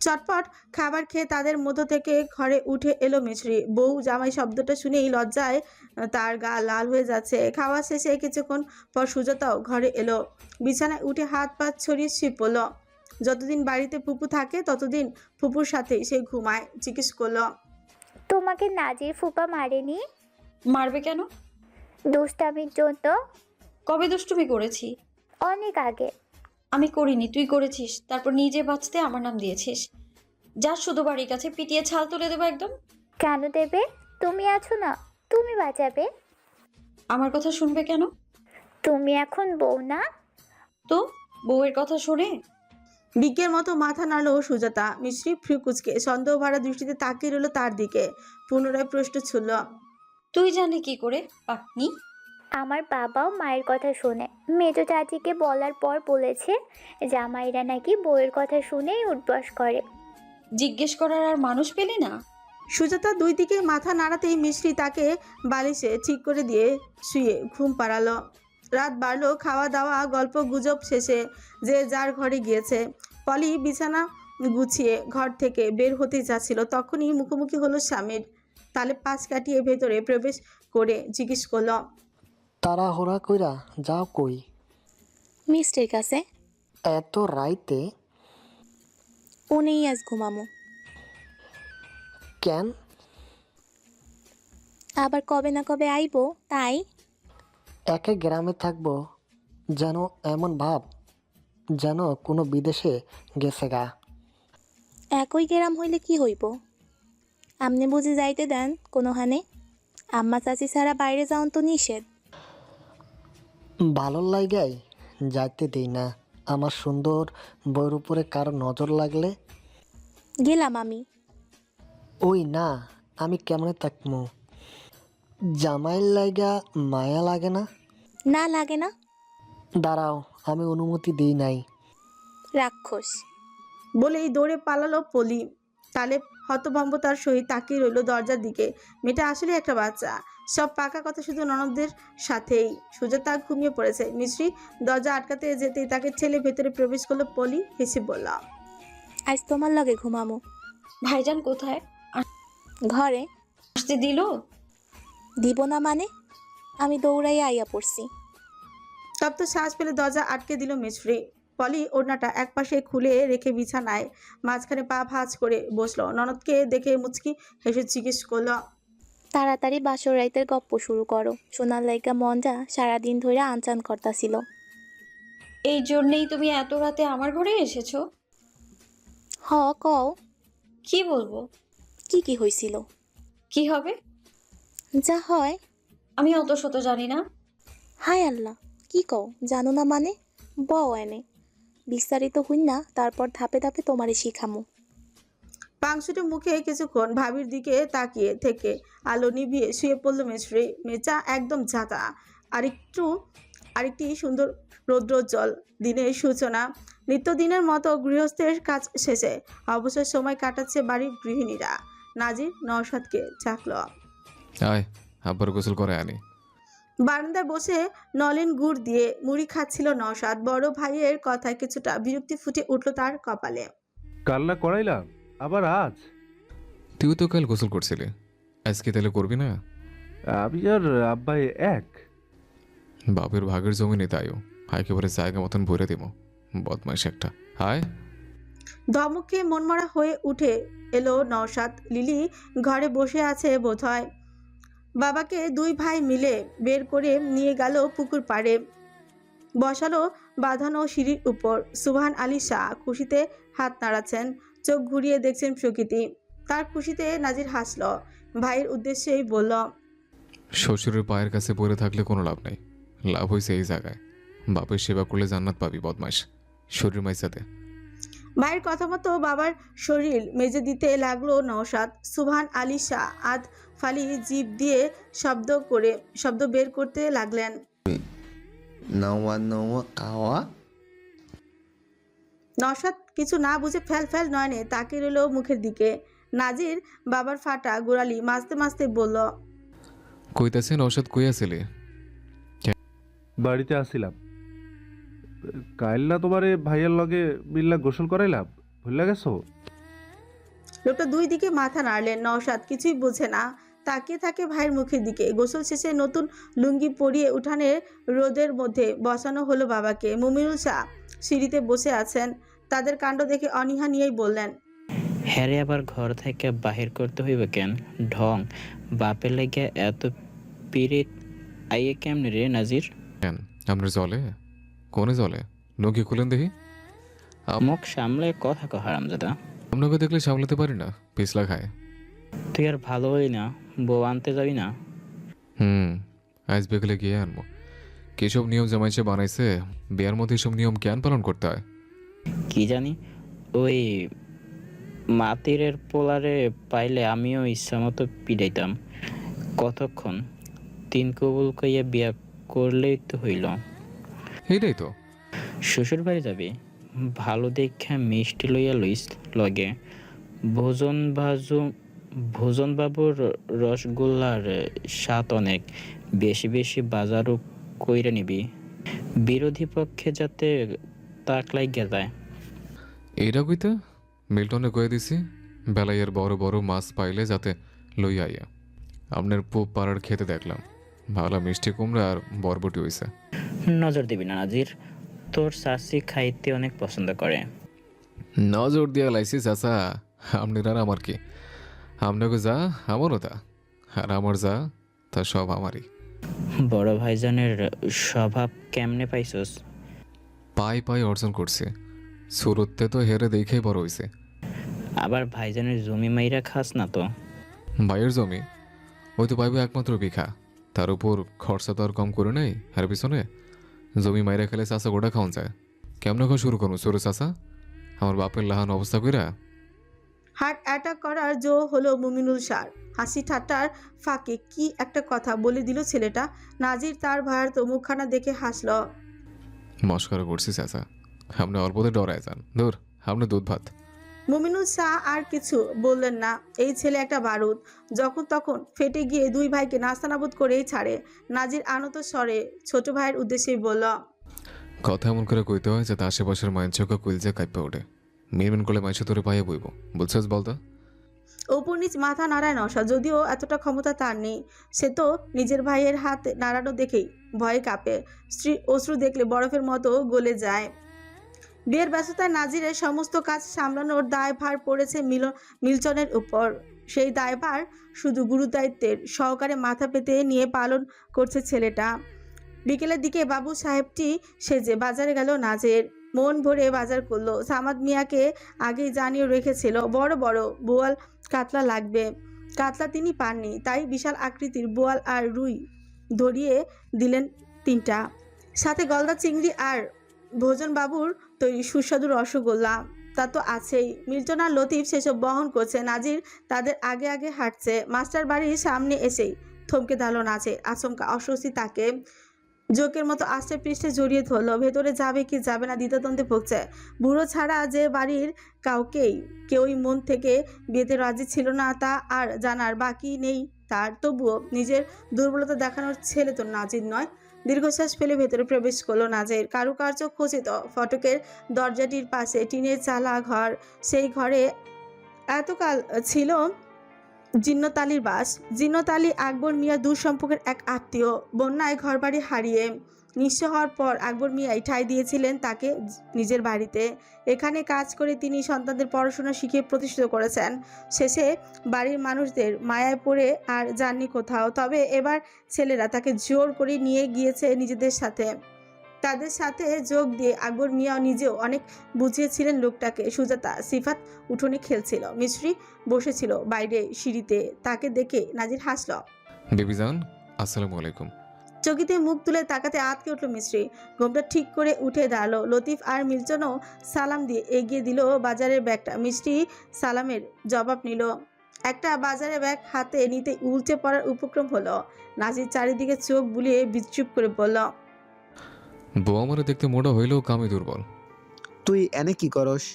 চটপট খাবার খেয়ে তাদের মধ্য থেকে ঘরে উঠে এলো মিছরি। বউ জামাই শব্দটা শুনেই লজ্জায় তার গা লাল হয়ে যাচ্ছে। খাওয়া শেষে কিছুক্ষণ পর সুজাতাও ঘরে এলো। বিছানায় উঠে হাত পা ছড়িয়ে শুয়ে পড়ল। যতদিন বাড়িতে ফুপু থাকে ততদিন ফুপুর সাথেই সে ঘুমায়। জিজ্ঞেস করলো, তোমাকে নাজির ফুপা মারেনি? মারবে কেন? দুষ্টামির জন্য। কবে দুষ্টুমি করেছি? অনেক আগে। আমি করিনি, তুই করেছিস। তারপর নিজে বাঁচতে আমার নাম দিয়েছিস। যা শুধু বাড়ির কাছে পিটিয়ে ছাল তুলে দেবো একদম। কেন দেবে? তুমি আছো না, তুমি বাঁচাবে। আমার কথা শুনবে কেন? তুমি এখন বউ না? তো বউয়ের কথা শোনে? বিজ্ঞের মতো মাথা নাড়ল সুজাতা। মিছরি ফ্রি কুচকে সন্দেহ ভরা দৃষ্টিতে তাকিয়ে রইল তার দিকে। পুনরায় প্রশ্ন ছুড়ল, তুই জানি কি করে পাকনি? আমার বাবাও মায়ের কথা শোনে। মেজো চাচিকে বলার পর বলেছে জামাইরা নাকি বউয়ের কথা শুনেই উঠবস করে। জিজ্ঞেস করার আর মানুষ পেলি না? সুজাতা দুই দিকে মাথা নাড়াতেই মিছরি তাকে বালিশে ঠিক করে দিয়ে শুয়ে ঘুম পাড়ালো। রাত বাড়লো, খাওয়া দাওয়া গল্প গুজব শেষে যে যার ঘরে গিয়েছে। পলি বিছানা গুছিয়ে ঘর থেকে বের হতে যাচ্ছিল, তখনই মুখোমুখি হলো স্বামীর। তালে পাশ কাটিয়ে ভেতরে প্রবেশ করে জিজ্ঞেস করল, তাড়াহুড়া কইরা যাও কই? মিস্টের কাছে। এত রাইতে? উনিই আজ ঘুমামো। কেন? আবার কবে না কবে আইবো তাই। একে গ্রামে থাকবো যেন এমন ভাব যেন কোনো বিদেশে গেছে গা। একই গ্রাম হইলে কি হইব? আমনে বুঝে যাইতে দেন কোনোখানে? আম্মা চাচি ছাড়া বাইরে যাওন তো নিষেধ। ভালো লাগাই যাইতে দেই না। আমার সুন্দর বইয়ের উপরে কারো নজর লাগলে? গেলাম আমি। ওই না, আমি কেমনে থাকমু? জামাইয়ের লাইগা মায়া লাগে না? না লাগে না। দাঁড়াও, আমি অনুমতি দিই নাই। রাক্ষস। বলেই দৌড়ে পালালো পলি। তালে হতভম্বতার সহিত তাকিয়ে রইল দরজার দিকে। মেয়েটা আসলে একটা বাচ্চা। সব পাকা কথা শুধু ননদদের সাথেই। সুজাতা ঘুমিয়ে পড়েছে। মিছরি দরজা আটকাতে যেতেই তাকে ঠেলে ভেতরে প্রবেশ করলো। পলি হেসে বলল, আজ তোমার লগে ঘুমামো। ভাইজান কোথায়? ঘরে। আসতে দিল? দিব না মানে? আমি দৌড়াইয়া আইয়া পড়ছি। তপ্ত শ্বাস ফেলে দরজা আটকে দিল মিছরি। পলি ওড়নাটা একপাশে খুলে রেখে বিছানায় মাঝখানে পা ভাঁজ করে বসলো। ননদকে দেখে মুচকি হেসে জিজ্ঞেস করলো, তাড়াতাড়ি বাসর রাইতের গপ্প শুরু করো। সোনার লাইগা মনটা সারাদিন ধরে আনচান করতাছিল। এই জন্যেই তুমি এত রাতে আমার ঘরে এসেছো? হ কও। কি বলবো? কি কি হইছিল? কি হবে? যা হয়। আমি অত শত জানি না। হায় আল্লাহ, কি কও জানো না মানে? বও এনে বিস্তারিত হইন না, তারপর ধাপে ধাপে তোমারে শিখামু। পাংশুটে মুখে কিছুক্ষণ ভাবির দিকে তাকিয়ে থেকে আলো নিভিয়ে শুয়ে পড়ল মিছরি। মেচা একদম ঝাঁটা। আরেকটি সুন্দর রৌদ্রোজ্জ্বল দিনের সূচনা। নিত্যদিনের মতো গৃহস্থের কাজ শেষে অবসর সময় কাটাচ্ছে বাড়ির গৃহিণীরা। নাজির নওশাদকে ডাকল। আয়, আব্বার গোসল করে আনি। বারান্দায় বসে নলেন গুড় দিয়ে মুড়ি খাচ্ছিল নওশাদ। বড় ভাইয়ের কথায় কিছুটা বিরক্তি ফুটে উঠল তার কপালে। কাল্লা করাইলাম আবার আজ? তুই তো কাল গোসল করছিলি, আজকে তাহলে করবি না? আমি আর আব্বাই এক। বাপের ভাগের জমি নেই, তাইও একেবারে জায়গা মতন ভরে দেব। বদমাইশ একটা। হায়, ধমকে মনমরা হয়ে উঠে এলো নওশাদ। লিলি ঘরে বসে আছে বোধহয়। বাবাকে দুই ভাই মিলে বের করে নিয়ে গেল পুকুর পাড়ে। বসালো বাঁধানো সিঁড়ির উপর। সুবহান আলী শাহ খুশিতে হাত নাড়াচ্ছেন, চোখ ঘুরিয়ে দেখছেন প্রকৃতি। তার খুশিতে নাজির হাসল। ভাইয়ের উদ্দেশ্যেই বলল, শ্বশুরের পায়ের কাছে পড়ে থাকলে কোনো লাভ নাই। লাভ হয়েছে এই জায়গায়। বাপের সেবা করলে জান্নাত পাবি। বদমাইশ, শরীর মাইসাতে। ভাইয়ের কথা মতো বাবার শরীর মেজে দিতে লাগলো নওশাদ। সুবহান আলী শাহ আধ ফালি জিভ দিয়ে শব্দ বের করতে লাগলেন। নাওয়া নাওয়া কাওয়া। নওশাদ কিছু না বুঝে ফেল ফেল নয়নে তাকিয়ে রইল মুখের দিকে। নাজির বাবার ফাটা গোড়ালি মাঝতে মাঝতে বলল, কইতাছেন ঔষধ কইয়াছিলি? বাড়িতে আসিলাম। কাইল্লা তোমারে ভাইয়ের লগে মিল্লা গোসল করাইলাম, ভুললা গেছো? লোকটা দুই দিকে মাথা নাড়লেন। নওশাদ কিছুই বোঝে না, তাকিয়ে থাকে ভাইয়ের মুখের দিকে। গোসল শেষে নতুন লুঙ্গি পরিয়ে উঠানের রোদের মধ্যে বসানো হলো বাবাকে। মুমিনুল শাহ সিঁড়িতে বসে আছেন। তাদের কাণ্ড দেখে অনীহা নিয়েই বললেন, হ্যারে আবার ঘর থেকে বাহির করতে হইবে কেন? ঢং বাপের লেগে এত পিরিত আইয়ে কেমনে রে নাজির? কেন আপনার জলে? কোনে জলে? নখি খুলেন দেখি। মুখ সামলে কথা কহ হারামজাদা। আপনাকে দেখলে সামলাতে পারি না, পিছলা খায়। তুই আর ভালো হই না, বউ আনতে যাবি না? আজ বিকেলে গিয়ে আনবো। কিসব নিয়ম জামাইছে বানাইছে, বিয়ার মধ্যে এসব নিয়ম কেন পালন করতে হয়? কি জানি, ওই মাতিরের পোলারে পাইলে আমিও ইচ্ছা মতো পিড়াইতাম। কতক্ষণ? 3 কবুল কইয়া বিয়া করলেই তো হইল। এইটাই তো। শ্বশুর বাড়ি যাবি, ভালো দেখা মিষ্টি লইয়া লইস লগে। ভোজন বাবুর রসগোল্লার স্বাদ অনেক, বেশি বেশি বাজারও কইরা নিবি, বিরোধী পক্ষে যাতে তাক লাগিয়া যায়। এইটা কইতে মিল্টনে কয়ে দিছি, বেলাইয়ের বড় বড় মাছ পাইলে যাতে লই আইয়া। আপনার পুপ পাড়ার খেতে দেখলাম, ভালো মিষ্টি কুমড়া আর বরবটি হইছে। নজর দিবি না নাজির, তোর শাশি খাইতে অনেক পছন্দ করে। নজর দিয়া লাইছি চাচা, আপনার আর আমার কি? আপনাকে যা আমারও তা, আর আমার যা তা সব আমারই। বড় ভাইজানের স্বভাব কেমনে পাইছস? পাই অর্জন করছে, শুরুতে তো হেরে দেখেই বড় হইছে। আবার ভাইজানের জমি মাইরা খাস না তো? ভাইয়ের জমি ওই তো পাইবে একমাত্র বিঘা, তার উপর খরচা তো আর কম করে নেই। আর পিছনে জমি মাইরা খেলে চাষা গোটা খাওয়া যায়। কেমন এখন শুরু করুন সরু চাষা, আমার বাপের লাহান অবস্থা কইরা? হার্ট অ্যাটাক করার জো হলো মুমিনুল শাহ। হাসি ঠাট্টার ফাঁকে কি একটা কথা বলে দিল ছেলেটা। নাজির তার ভাইয়ের তো মুখখানা দেখে হাসল। মস্করা করছি চাচা, আপনি অল্পতে ডরায় যান। ধর আপনি দুধ ভাত। মুমিনুল শাহ আর কিছু বললেন না। এই ছেলে একটা বারুদ, যখন তখন ফেটে গিয়ে দুই ভাইকে নাস্তানাবুদ করেই ছাড়ে। নাজির আনত স্বরে ছোট ভাইয়ের উদ্দেশ্যেই বলল, কথা এমন করে কইতে হয় যাতে আশেপাশের মায়ের চোখে কুলজে কাঁপে ওঠে। মিনমিন করলে মাইসে তোরে পাইয়ে বইব, বুঝছিস বলতো? উপর নিচ মাথা নাড়ায় নওশাদ, যদিও এতটা ক্ষমতা তার নেই। সে তো নিজের ভাইয়ের হাত নাড়ানো দেখেই ভয়ে কাঁপে। স্ত্রীর অশ্রু দেখলে বরফের মতো গলে যায়। বিয়ের ব্যস্ততায় নাজিরের সমস্ত কাজ সামলানোর দায়ভার পড়েছে মিল্টনের উপর। সেই দায়ভার শুধু গুরুদায়িত্বের সহকারে মাথা পেতে নিয়ে পালন করছে ছেলেটা। বিকেলের দিকে বাবু সাহেবটি সেজে বাজারে গেল নাজের। মন ভরে বাজার করলো। সামাদ মিয়াকে আগেই জানিয়ে রেখেছিল বড় বড় বোয়াল কাতলা লাগবে। কাতলা তিনি পাননি, তাই বিশাল আকৃতির বোয়াল আর রুই ধরিয়ে দিলেন 3টা, সাথে গলদা চিংড়ি আর ভোজন বাবুর তৈরি সুস্বাদু রসগোল্লা তা তো আছেই। মিল্টন আর লতিফ সেসব বহন করছে। নাজির তাদের আগে আগে হাঁটছে। মাস্টার বাড়ির সামনে এসেই থমকে দাঁড়ালো নাজের। আচমকা অস্বস্তি তাকে জোকের মতো আষ্টে পৃষ্ঠে জড়িয়ে ধরলো। ভেতরে যাবে কি যাবে না দ্বিধাদ্বন্দ্বে ভুগছে। বুড়ো ছাড়া যে বাড়ির কেউই মন থেকে বিয়েতে রাজি ছিল না তা আর জানার বাকি নেই তার। তবুও নিজের দুর্বলতা দেখানোর ছেলে তো নাজির নয়। দীর্ঘশ্বাস ফেলে ভেতরে প্রবেশ করলো নাজের। কারুকার্য খচিত ফটকের দরজাটির পাশে টিনের চালা ঘর। সেই ঘরে এতকাল ছিল জিন্নতালির বাস। জিন্নতালি আকবর মিয়া দূর সম্পর্কের এক আত্মীয়। বন্যায় ঘরবাড়ি হারিয়ে নিঃস্ব হওয়ার পর আকবর মিয়াই ঠাঁই দিয়েছিলেন তাকে নিজের বাড়িতে। এখানে কাজ করে তিনি সন্তানদের পড়াশোনা শিখিয়ে প্রতিষ্ঠিত করেছেন। শেষে বাড়ির মানুষদের মায়ায় পড়ে আর যাননি কোথাও। তবে এবার ছেলেরা তাকে জোর করে নিয়ে গিয়েছে নিজেদের সাথে। তাদের সাথে যোগ দিয়ে আকবর মিয়া নিজেও অনেক বুঝিয়েছিলেন লোকটাকে। সুজাতা সিফাত উঠোনে খেলছিল, মিশ্রি বসেছিল বাইরে সিঁড়িতে। তাকে দেখে নাজির হাসল। বেবিজান আসসালামু আলাইকুম। চকিতে মুখ তুলে তাকাতে আটকে উঠল মিশ্রি। ঘোমটা ঠিক করে উঠে দাঁড়ালো। লতিফ আর মিল্টনও সালাম দিয়ে এগিয়ে দিল বাজারের ব্যাগটা। মিষ্টি সালামের জবাব নিল। একটা বাজারের ব্যাগ হাতে নিতে উল্টে পড়ার উপক্রম হলো। নাজির চারিদিকে চোখ বুলিয়ে বিচুপ করে বলল, বউ আমারে দেখতে মোটা হইলেও কামে দুর্বল। তুই এনে কি করস?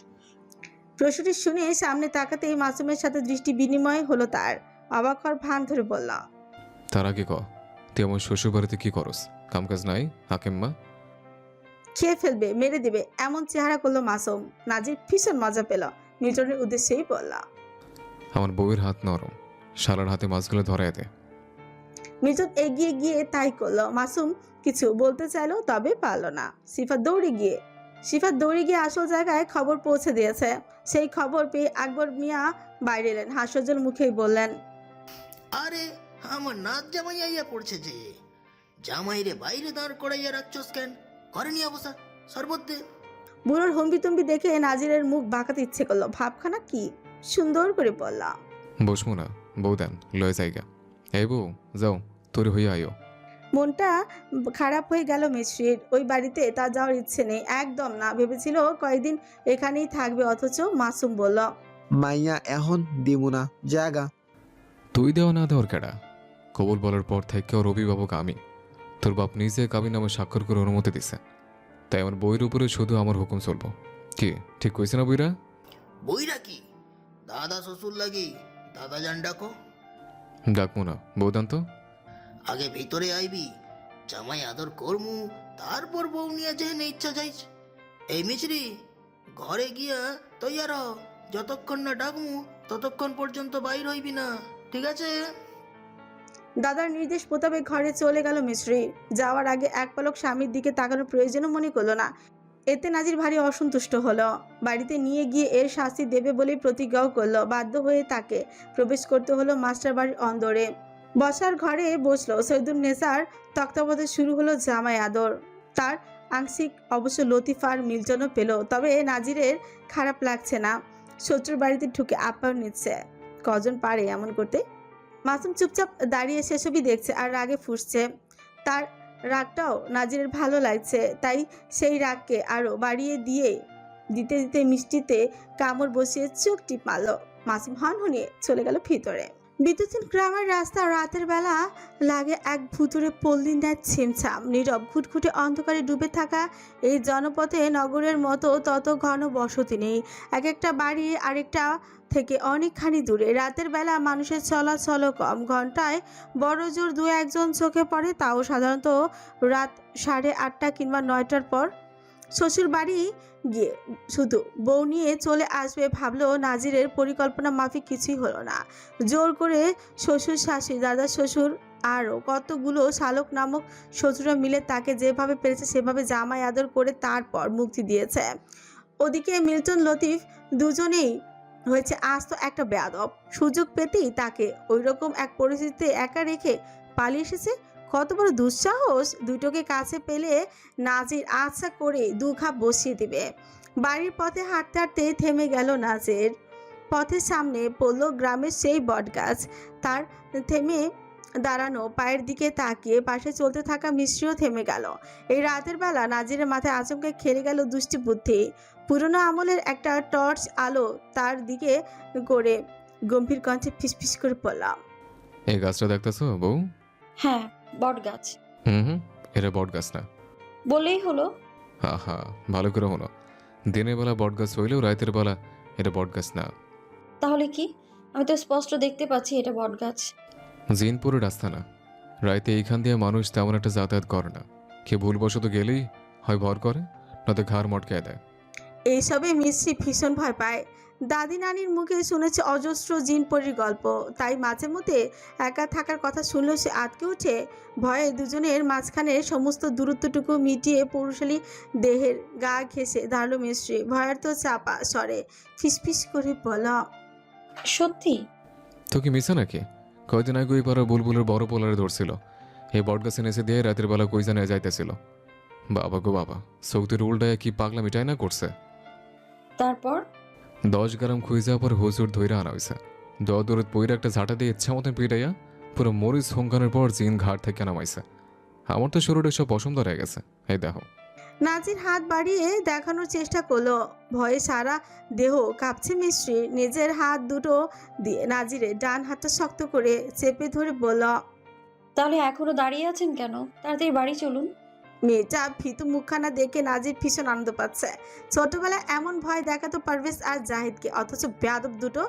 প্রশ্নটি শুনে সামনে তাকাতেই মাসুমের সাথে দৃষ্টি বিনিময় হলো তার। অবাক হওয়ার ভান ধরে বলল, তার আগে তুই আমার শ্বশুর বাড়িতে কি করস? কামকাজ নাই হাকিম্মা? খেয়ে ফেলবে, মেরে দেবে এমন চেহারা করলো মাসুম। নাজির ভীষণ মজা পেল। মিল্টনের উদ্দেশ্যেই বলল, আমার বউয়ের হাত নরম, শালার হাতে মাছগুলো ধরায় দে। মির্জন এগিয়ে গিয়ে তাই করলো। মাসুম কিছু বলতে চাইলো, তবে পারল না। সিফাত দৌড়ে গিয়ে আসল জায়গায় খবর পৌঁছে দিয়েছে। সেই খবর পেয়ে আকবর মিয়া বাইরে এলেন, হাস্যজ্জ্বল মুখেই বললেন, আরে আমার নাচ জামাই আইয়া পড়ছে যে। জামাইরে বাইরে দাঁড় করাইয়া রাখছস কেন? ঘরে নিয়ে বসা, শরবত দে। বুড়োর হম্বিতম্বি দেখে নাজিরের মুখ বাঁকাতে ইচ্ছে করলো। ভাবখানা কি সুন্দর করে বললা। বসমু না, বউ দেন লয়ে জায়গা। এই বউ যাও, তোর হইয়া আয়ো। মনটা খারাপ হয়ে গেল মিশ্রির। ওই বাড়িতে তার যাওয়ার ইচ্ছে নেই, একদম না। ভেবেছিল কয়েকদিন এখানেই থাকবে, অথচ মাসুম বলল, মাইয়া এখন দিমু না, জায়গা। তুই দেওয়া না দেওয়ার কেডা? কবুল বলার পর থেকে ওর অভিভাবক আমি। তোর বাপ নিজে কাবিননামা স্বাক্ষর করে অনুমতি দিছে, তাই আমার বইয়ের উপরে শুধু আমার হুকুম চলবো। কি ঠিক কইছে না বইরা? বইরা কি? দাদা শ্বশুর লাগি দাদা জান ডাকো। ডাকবো না, বউ দেন তো। আগে ভিতরে আইবি, জামাই আদর করমু, তারপর বউ নিয়ে যেখানে ইচ্ছা যাইছ। এই মিছরি, ঘরে গিয়া তৈয়ার হ। যতক্ষণ না ডাকমু ততক্ষণ পর্যন্ত বাইর হইবি না, ঠিক আছে? দাদার নির্দেশ মোতাবেক ঘরে চলে গেল মিশ্রি। যাওয়ার আগে এক পলক স্বামীর দিকে তাকানোর প্রয়োজনও মনে করলো না। এতে নাজির ভারী অসন্তুষ্ট হলো। বাড়িতে নিয়ে গিয়ে এর শাস্তি দেবে বলেই প্রতিজ্ঞাও করলো। বাধ্য হয়ে তাকে প্রবেশ করতে হলো মাস্টার বাড়ির অন্দরে। বসার ঘরে বসলো। সৈয়দুন নেসার তক্তাপথে শুরু হলো জামাই আদর। তার আংশিক অবশ্য লতিফার মিল্টনও পেল, তবে নাজিরের খারাপ লাগছে না। শত্রুর বাড়িতে ঢুকে আপ্যায়ন নিচ্ছে, কজন পারে এমন করতে। মাসুম চুপচাপ দাঁড়িয়ে সেসবই দেখছে আর রাগে ফুঁসছে। তার রাগটাও নাজিরের ভালো লাগছে, তাই সেই রাগকে আরো বাড়িয়ে দিতে দিতে মিষ্টিতে কামড় বসিয়ে চোখ টিপ মারল। মাসুম হনহনিয়ে চলে গেল ভিতরে। বিদ্যুৎহীন গ্রামের রাস্তা রাতের বেলা লাগে এক ভুতুরে পল্লীর ন্যায় ছিমছাম নীরব। ঘুটঘুটে অন্ধকারে ডুবে থাকা এই জনপথে নগরের মতো তত ঘন বসতি নেই। এক একটা বাড়ি আরেকটা থেকে অনেকখানি দূরে। রাতের বেলা মানুষের চলাচলও কম। ঘন্টায় বড় জোর দু একজন চোখে পড়ে, তাও সাধারণত রাত 8:30 কিংবা 9টার পর। শ্বশুর বাড়ি গিয়ে শুধু বউ নিয়ে চলে আসবে ভাবলেও নাজিরের পরিকল্পনা মাফিক কিছুই হলো না। জোর করে শ্বশুর শাশুড়ি, দাদা শ্বশুর আরও কতগুলো শালক নামক শ্বশুরা মিলে তাকে যেভাবে পেরেছে সেভাবে জামাই আদর করে তারপর মুক্তি দিয়েছে। ওদিকে মিল্টন লতিফ দুজনেই হয়েছে আস্ত একটা বেয়াদব। সুযোগ পেতেই তাকে ওইরকম এক পরিস্থিতিতে একা রেখে পালিয়ে এসেছে। কত বড় দুঃসাহস! দুটোকে কাছে পেলে নাজির আচ্ছা করে দু খাপ বসিয়ে দিবে। বাড়ির পথে হাঁটতে হাঁটতে থেমে গেল নাজির। পথের সামনে পড়ল গ্রামের সেই বটগাছ। তার থেমে দাঁড়ানো পায়ের দিকে তাকিয়ে পাশে চলতে থাকা মিষ্টিও থেমে গেল। এই রাতের বেলা নাজিরের মাথায় আচমকে খেলে গেল দুষ্টি বুদ্ধি। পুরনো আমলের একটা টর্চ আলো তার দিকে করে গম্ভীর কণ্ঠে ফিসফিস করে পড়লাম, এই গাছটা দেখতেছো বউ? হ্যাঁ, বট গাছ। হুম, এটা বট গাছ না। বললেই হলো। হা, ভালো করে হলো। দিনের বেলা বট গাছ হইলেও রাতের বেলা এটা বট গাছ না। তাহলে কি? আমি তো স্পষ্ট দেখতে পাচ্ছি এটা বট গাছ। জিনপুরের রাস্তা না। রাতে এইখান দিয়ে মানুষ তেমন একটা যাতায়াত করে না। কে ভুলবশত গেলেই হয় ভর করে, নয়তো ঘাড় মটকায় দেয়। এইসবে মিষ্টি ভীষণ ভয় পায়। দাদি নানির মুখে শুনেছে অজস্র জিনপরির গল্প, তাই মাঝে মধ্যে একা থাকার কথা শুনলেও সে আটকে উঠে। ভয়ে দুজনের মাঝখানে সমস্ত দূরত্বটুকু মিটিয়ে পৌরুষালী দেহের গা ঘেঁষে দাঁড়ালো মিষ্টি। ভয়ার্থ চাপা স্বরে ফিসফিস করে বলা, সত্যি? তো কি মিশা নাকি? কয়দিন আগে ওই পাড়ার বুলবুলের বড় পোলারে ধরছিল। এই বট গাছে নেচে দিয়ে রাতের বেলা কই জানে যাইতেছিল। বাবা গো বাবা, সৌদির উল্টায় কি পাগলা মিটাই না করছে। তারপর 10 গ্রাম খুঁজে যাওয়ার পর হুজুর ধইরা আনা হয়েছে। দূরত পইরা একটা ঝাঁটা দিয়ে ইচ্ছা মতন পিটাইয়া পুরো মরিচ হুঙ্কানোর পর জিন ঘাট থেকে নামাইছে। আমার তো শরীরে সব পছন্দ হয়ে গেছে। এই দেখো। নাজির হাত বাড়িয়ে দেখানোর চেষ্টা করলো। ভয়ে সারা দেহ কাঁপছে মিষ্টি। নিজের হাত দুটো দিয়ে নাজিরের ডান হাতটা শক্ত করে চেপে ধরে বলল, তাহলে এখনো দাঁড়িয়ে আছেন কেন? তাড়াতাড়ি বাড়ি চলুন। মেয়েটা ভীতু মুখখানা দেখে নাজির ভীষণ আনন্দ পাচ্ছে। ছোটবেলায় এমন ভয় দেখাতো পারভেজ আর জাহিদকে, অথচ বেয়াদব দুটো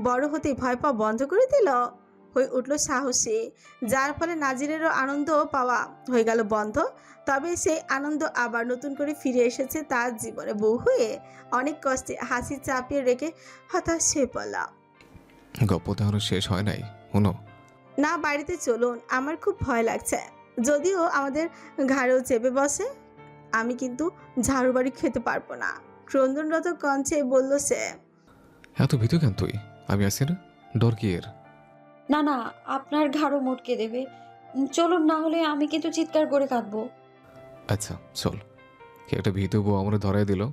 বড় হতেই ভয় পাওয়া বন্ধ করে দিল। হয়ে উঠল সাহসী, যার ফলে নাজিরেরও আনন্দ পাওয়া হয়ে গেল বন্ধ। তবে সেই আনন্দ আবার নতুন করে ফিরে এসেছে তার জীবনে। বউ হয়ে অনেক কষ্টে হাসি চাপিয়ে রেখে হতাশ হয়ে পড়ল। গপ্প তো এখনো শেষ হয় নাই, শুনো। না, বাড়িতে চলুন, আমার খুব ভয় লাগছে। যদিও আমাদের ঘাড়েও চেপে বসে, আমি কিন্তু ঝাড়ু বাড়ি খেতে পারবো না, ক্রন্দনরত কণ্ঠে বলল সে। এত ভীতু কেন তুই? আমি আছি না, ডর কি এর? না না, আপনার ঘাড়ও মোটকে দেবে। চলুন, না হলে আমি কিন্তু চিৎকার করে কাঁদবো। আচ্ছা চল। কে একটা ভীতু বউ আমরা ধরাই দিল।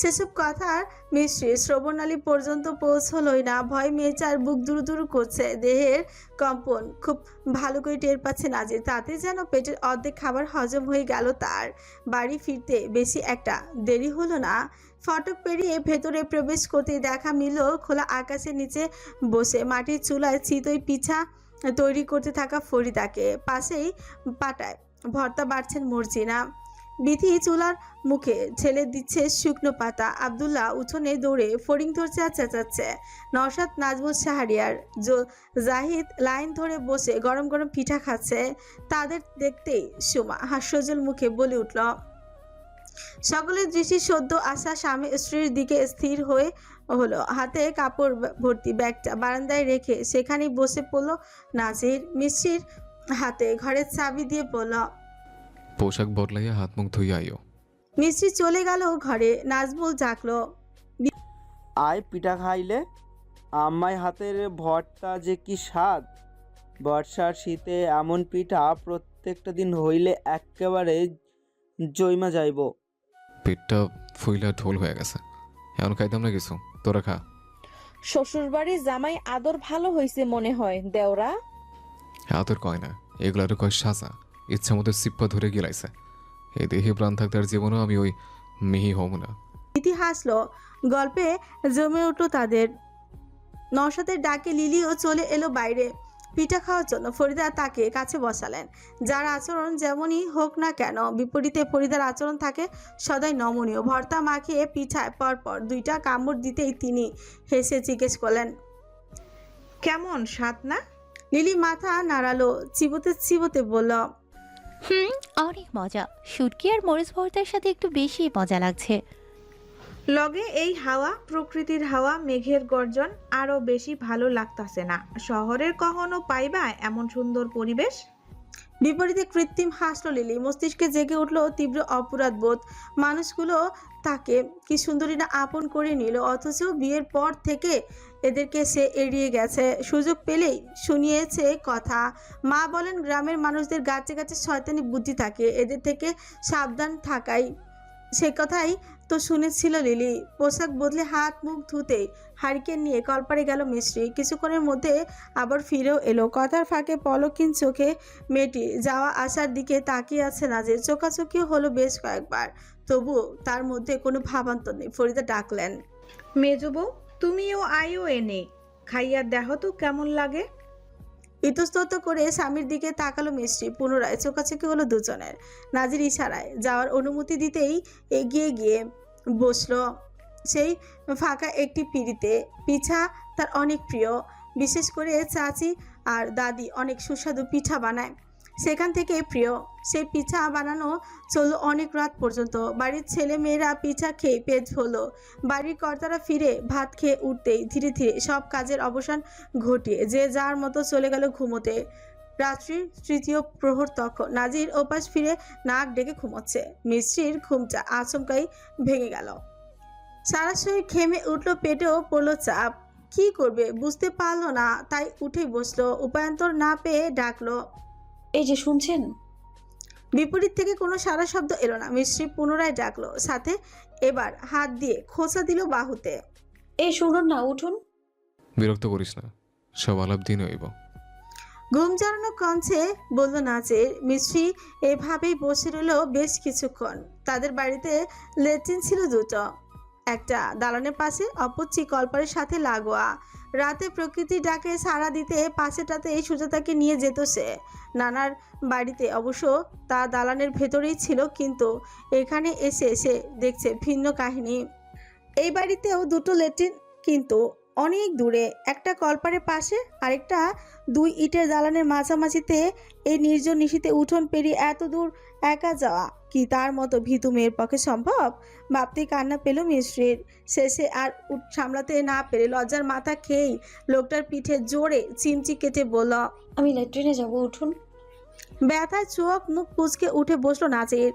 সেসব কথার মিষ্টি শ্রবণালী পর্যন্ত পৌঁছলই না। ভয় মেয়েচার বুক দুরু দুরু করছে, দেহের কম্পন খুব ভালো করে টের পাচ্ছে নাজির। তাতে যেন পেটের অর্ধেক খাবার হজম হয়ে গেল তার। বাড়ি ফিরতে বেশি একটা দেরি হলো না। ফটক পেরিয়ে ভেতরে প্রবেশ করতেই দেখা মিলল খোলা আকাশের নিচে বসে মাটির চুলায় চিতই পিঠা তৈরি করতে থাকা ফরিদাকে। পাশেই পাটায় ভর্তা বাড়ছেন মর্জিনা। বিথি চুলার মুখে ঠেলে দিচ্ছে শুকনো পাতা। আব্দুল্লাহ উঠোনে দৌড়ে ফড়িং ধরছে আর চেঁচাচ্ছে। নওশাদ, নাজমুল, শাহরিয়ার, জাহিদ লাইন ধরে বসে গরম গরম পিঠা খাচ্ছে। তাদের দেখতেই সুমা হাস্যজ্জ্বল মুখে বলে উঠল। সকলের দৃষ্টি সদ্য আসা স্বামী স্ত্রীর দিকে স্থির হয়ে হলো। হাতে কাপড় ভর্তি ব্যাগটা বারান্দায় রেখে সেখানেই বসে পড়ল নাজির। মিষ্টির হাতে ঘরের চাবি দিয়ে বলল, পোশাক বদলাইয়া হাত মুখ ধুইয়া আইও। মিষ্টি চলে গেল ঘরে। নাজমুল ডাকলো, আয় পিঠা খাইলে। আম্মাই হাতের ভর্তা যে কি স্বাদ। বর্ষার শীতে এমন পিঠা প্রত্যেকটা দিন হইলে একেবারে জৈমা যাইব। পেটটা ফুইলা ঢোল হয়ে গেছে, এখন খাইতাম না কিছু, তোরা খা। শ্বশুরবাড়ির জামাই আদর ভালো হইছে মনে হয় দেওরা। আদর কয় না, এগুলার কয় সাজা। ইচ্ছা মতো সিপ্পা ধরে গিলাইছে। এই দেহে প্রাণ থাকতে আর জীবনও আমি ওই মিহি হব না। ইতি হাসলো। গল্পে জমে উঠল তাদের। নওশাদের ডাকে লিলিও চলে এলো বাইরে পিঠা খাওয়ার জন্য। ফরিদা তাকে কাছে বসালেন। যার আচরণ যেমনই হোক না কেন, বিপরীতে ফরিদার আচরণ থাকে সদাই নমনীয়। ভর্তা মাখিয়ে পিঠায় পরপর 2টা কামড় দিতেই তিনি হেসে জিজ্ঞেস করলেন, কেমন স্বাদ না? লিলি মাথা নাড়ালো, চিবোতে চিবোতে বলল, অনেক মজা। শুটকি আর মরিচ ভর্তার সাথে একটু বেশি মজা লাগছে। লগে এই হাওয়া, প্রকৃতির হাওয়া, মেঘের গর্জন আরো বেশি ভালো লাগতাছে না। শহরের কখনো পাইবা এমন সুন্দর পরিবেশ? বিপরীতে কৃত্রিম হাসল লিলি। মস্তিষ্কে জেগে উঠল তীব্র অপরাধ বোধ। মানুষগুলো তাকে কি সুন্দরী না আপন করে নিল, অথচ বিয়ের পর থেকে এদেরকে সে এড়িয়ে গেছে। সুযোগ পেলেই শুনিয়েছে কথা। মা বলেন গ্রামের মানুষদের গাছে গাছে শয়তানি বুদ্ধি থাকে, এদের থেকে সাবধান থাকাই সে কথাই তো শুনেছিল লিলি। পোশাক বদলে হাত মুখ ধুতেই হারিকেন নিয়ে কলপারে গেল মিষ্টি। কিছুক্ষণের মধ্যে আবার ফিরেও এলো। কথার ফাঁকে পলকিন চোখে মেয়েটি যাওয়া আসার দিকে তাকিয়ে আছে নাজির। চোখাচোখিও হলো বেশ কয়েকবার, তবু তার মধ্যে কোনো ভাবান্তর নেই। ফরিদা ডাকলেন, মেজবউ, তুমিও আইও এনে খাইয়া দেখো তো কেমন লাগে। ইতস্তত করে স্বামীর দিকে তাকালো মিষ্টি। পুনরায় চোখাচোখি হলো দুজনের। নাজির ইশারায় যাওয়ার অনুমতি দিতেই এগিয়ে গিয়ে বসলো সেই ফাঁকা একটি পিঁড়িতে। পিঠা তার অনেক প্রিয়, বিশেষ করে চাচি আর দাদি অনেক সুস্বাদু পিঠা বানায়, সেখান থেকে প্রিয়। সেই পিঠা বানানো চললো অনেক রাত পর্যন্ত। বাড়ির ছেলে মেয়েরা পিঠা খেয়ে পেট হলো। বাড়ির কর্তারা ফিরে ভাত খেয়ে উঠতেই ধীরে ধীরে সব কাজের অবসান ঘটিয়ে যে যার মতো চলে গেল ঘুমোতে। রাত্রির 3য় প্রহর তখন। নাজির ওপাশ ফিরে নাক ডেকে ঘুমোচ্ছে। মিষ্টির ঘুমটা আচমকাই ভেঙে গেল। সারা শরীর ঘেমে উঠল, পেটেও পড়লো চাপ। কি করবে বুঝতে পারলো না, তাই উঠে বসলো। উপায়ন্তর না পেয়ে ডাকলো, এই যে শুনছেন? বিপরীত থেকে কোনো সারা শব্দ এলো না। মিষ্টি পুনরায় ডাকলো, সাথে এবার হাত দিয়ে খোঁচা দিল বাহুতে। এই শুনুন না, উঠুন। বিরক্ত করিস না, সব আলাপ দিন হইব। ঘুম জড়ানো কণ্ঠে বলল নাজির। মিষ্টি এভাবেই বসে রইল বেশ কিছুক্ষণ। তাদের বাড়িতে ল্যাট্রিন ছিল 2টো, একটা দালানের পাশে, অপরটি কলপারের সাথে লাগোয়া। রাতে প্রকৃতি ডাকে সাড়া দিতে পাশেটাতে সুজাতাকে নিয়ে যেত সে। নানার বাড়িতে অবশ্য তা দালানের ভেতরেই ছিল, কিন্তু এখানে এসে সে দেখছে ভিন্ন কাহিনী। এই বাড়িতেও 2টো ল্যাট্রিন, কিন্তু অনেক দূরে। একটা কলপারের পাশে, আরেকটা 2 ইটের দালানের মাঝামাঝিতে। এই নির্জন নিশীতে উঠোন পেরিয়ে এত দূর একা যাওয়া কি তার মতো ভীতু মেয়ের পক্ষে সম্ভব? ভাবতেই কান্না পেল মিশ্রির। শেষে আর সামলাতে না পেরে লজ্জার মাথা খেয়েই লোকটার পিঠে জোরে চিমচি কেটে বলল, আমি ল্যাট্রিনে যাব, উঠুন। ব্যথায় চোখ মুখ কুচকে উঠে বসলো নাজির।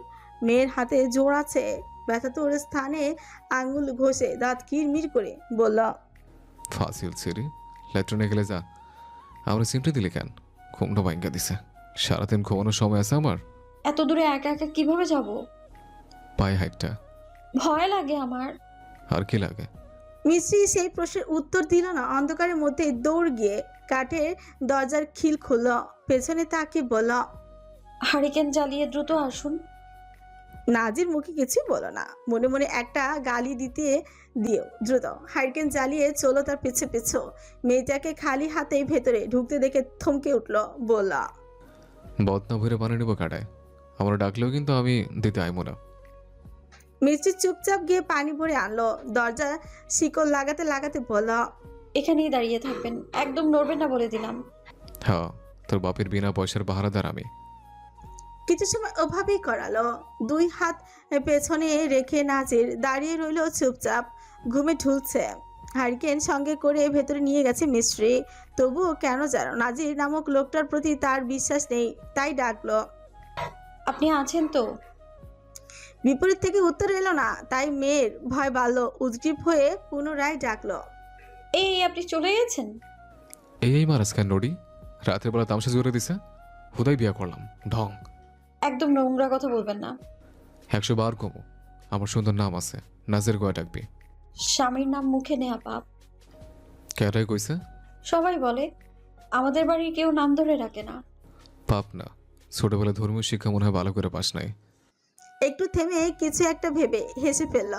মেয়ের হাতে জোর আছে, ব্যথাতুর স্থানে আঙুল ঘষে দাঁত কিরমির করে বলল, ফাসিল ছিরি, ল্যাট্রিনে গেলে যা। আমরা সিমটা দিলে কেন? ঘুমটা ভাঙ্গা দিছে। সারাদিন ঘুমানোর সময় আছে আমার? এত দূরে একা একা কিভাবে যাব? পায়ে হাইটটা। ভয় লাগে আমার। আর কি লাগে? মিশ্রি সেই প্রশ্নের উত্তর দিল না। অন্ধকারের মধ্যে দৌড় গিয়ে কাঠের দরজার খিল খুলল, পেছনে তাকে বলল, হারিকেন জ্বালিয়ে দ্রুত আসুন। নাজির মুখে কিছুই বলো না, মনে মনে একটা গালি দিও দ্রুত হারিকেন জ্বালিয়ে চলো তার পিছু পিছু। মেয়েটাকে খালি হাতেই ভেতরে ঢুকতে দেখে থমকে উঠল, বলল, বদনা ভরে পানি নেবো কাটায়। আমরা ডাকলেও কিন্তু আমি দিতে আইমো না। মিষ্টি চুপচাপ গিয়ে পানি ভরে আনলো, দরজা শিকল লাগাতে লাগাতে বলল, এখানেই দাঁড়িয়ে থাকবেন, একদম নড়বেন না বলে দিলাম। হ্যাঁ, তোর বাপের বিনা পয়সার পাহারাদার আমি। কিছু সময় ওভাবেই করালো। দুই হাত পেছনে রেখে নাজির দাঁড়িয়ে রইল চুপচাপ, ঘুমে ঢুলছে। হারিকেন সঙ্গে করে ভেতরে নিয়ে গেছে মিস্ত্রি। তবুও কেন যেন নাজির নামক লোকটার প্রতি তার বিশ্বাস নেই, তাই ডাকলো। আপনি আছেন তো? বিপরীত থেকে উত্তর এলো না, তাই মেয়ের ভয় বাড়লো। উদ্গ্রীব হয়ে পুনরায় ডাকলো, এই আপনি চলে গেছেন? এই মারাস কেন নড়ি? রাতের বেলা তামসা জোরে দিছে। হুদাই বিয়া করলাম, ঢং। একদম নোংরা কথা বলবেন না। 100 বার কমো, আমার সুন্দর নাম আছে, নাজের গোয়া ডাকবি। স্বামীর নাম মুখে নেয়া পাপ। কেটাই কইছে? সবাই বলে, আমাদের বাড়ির কেউ নাম ধরে রাখে না। পাপ না, ছোটবেলা ধর্মীয় শিক্ষা মনে হয় ভালো করে পাস নাই। একটু থেমে কিছু একটা ভেবে হেসে ফেলল।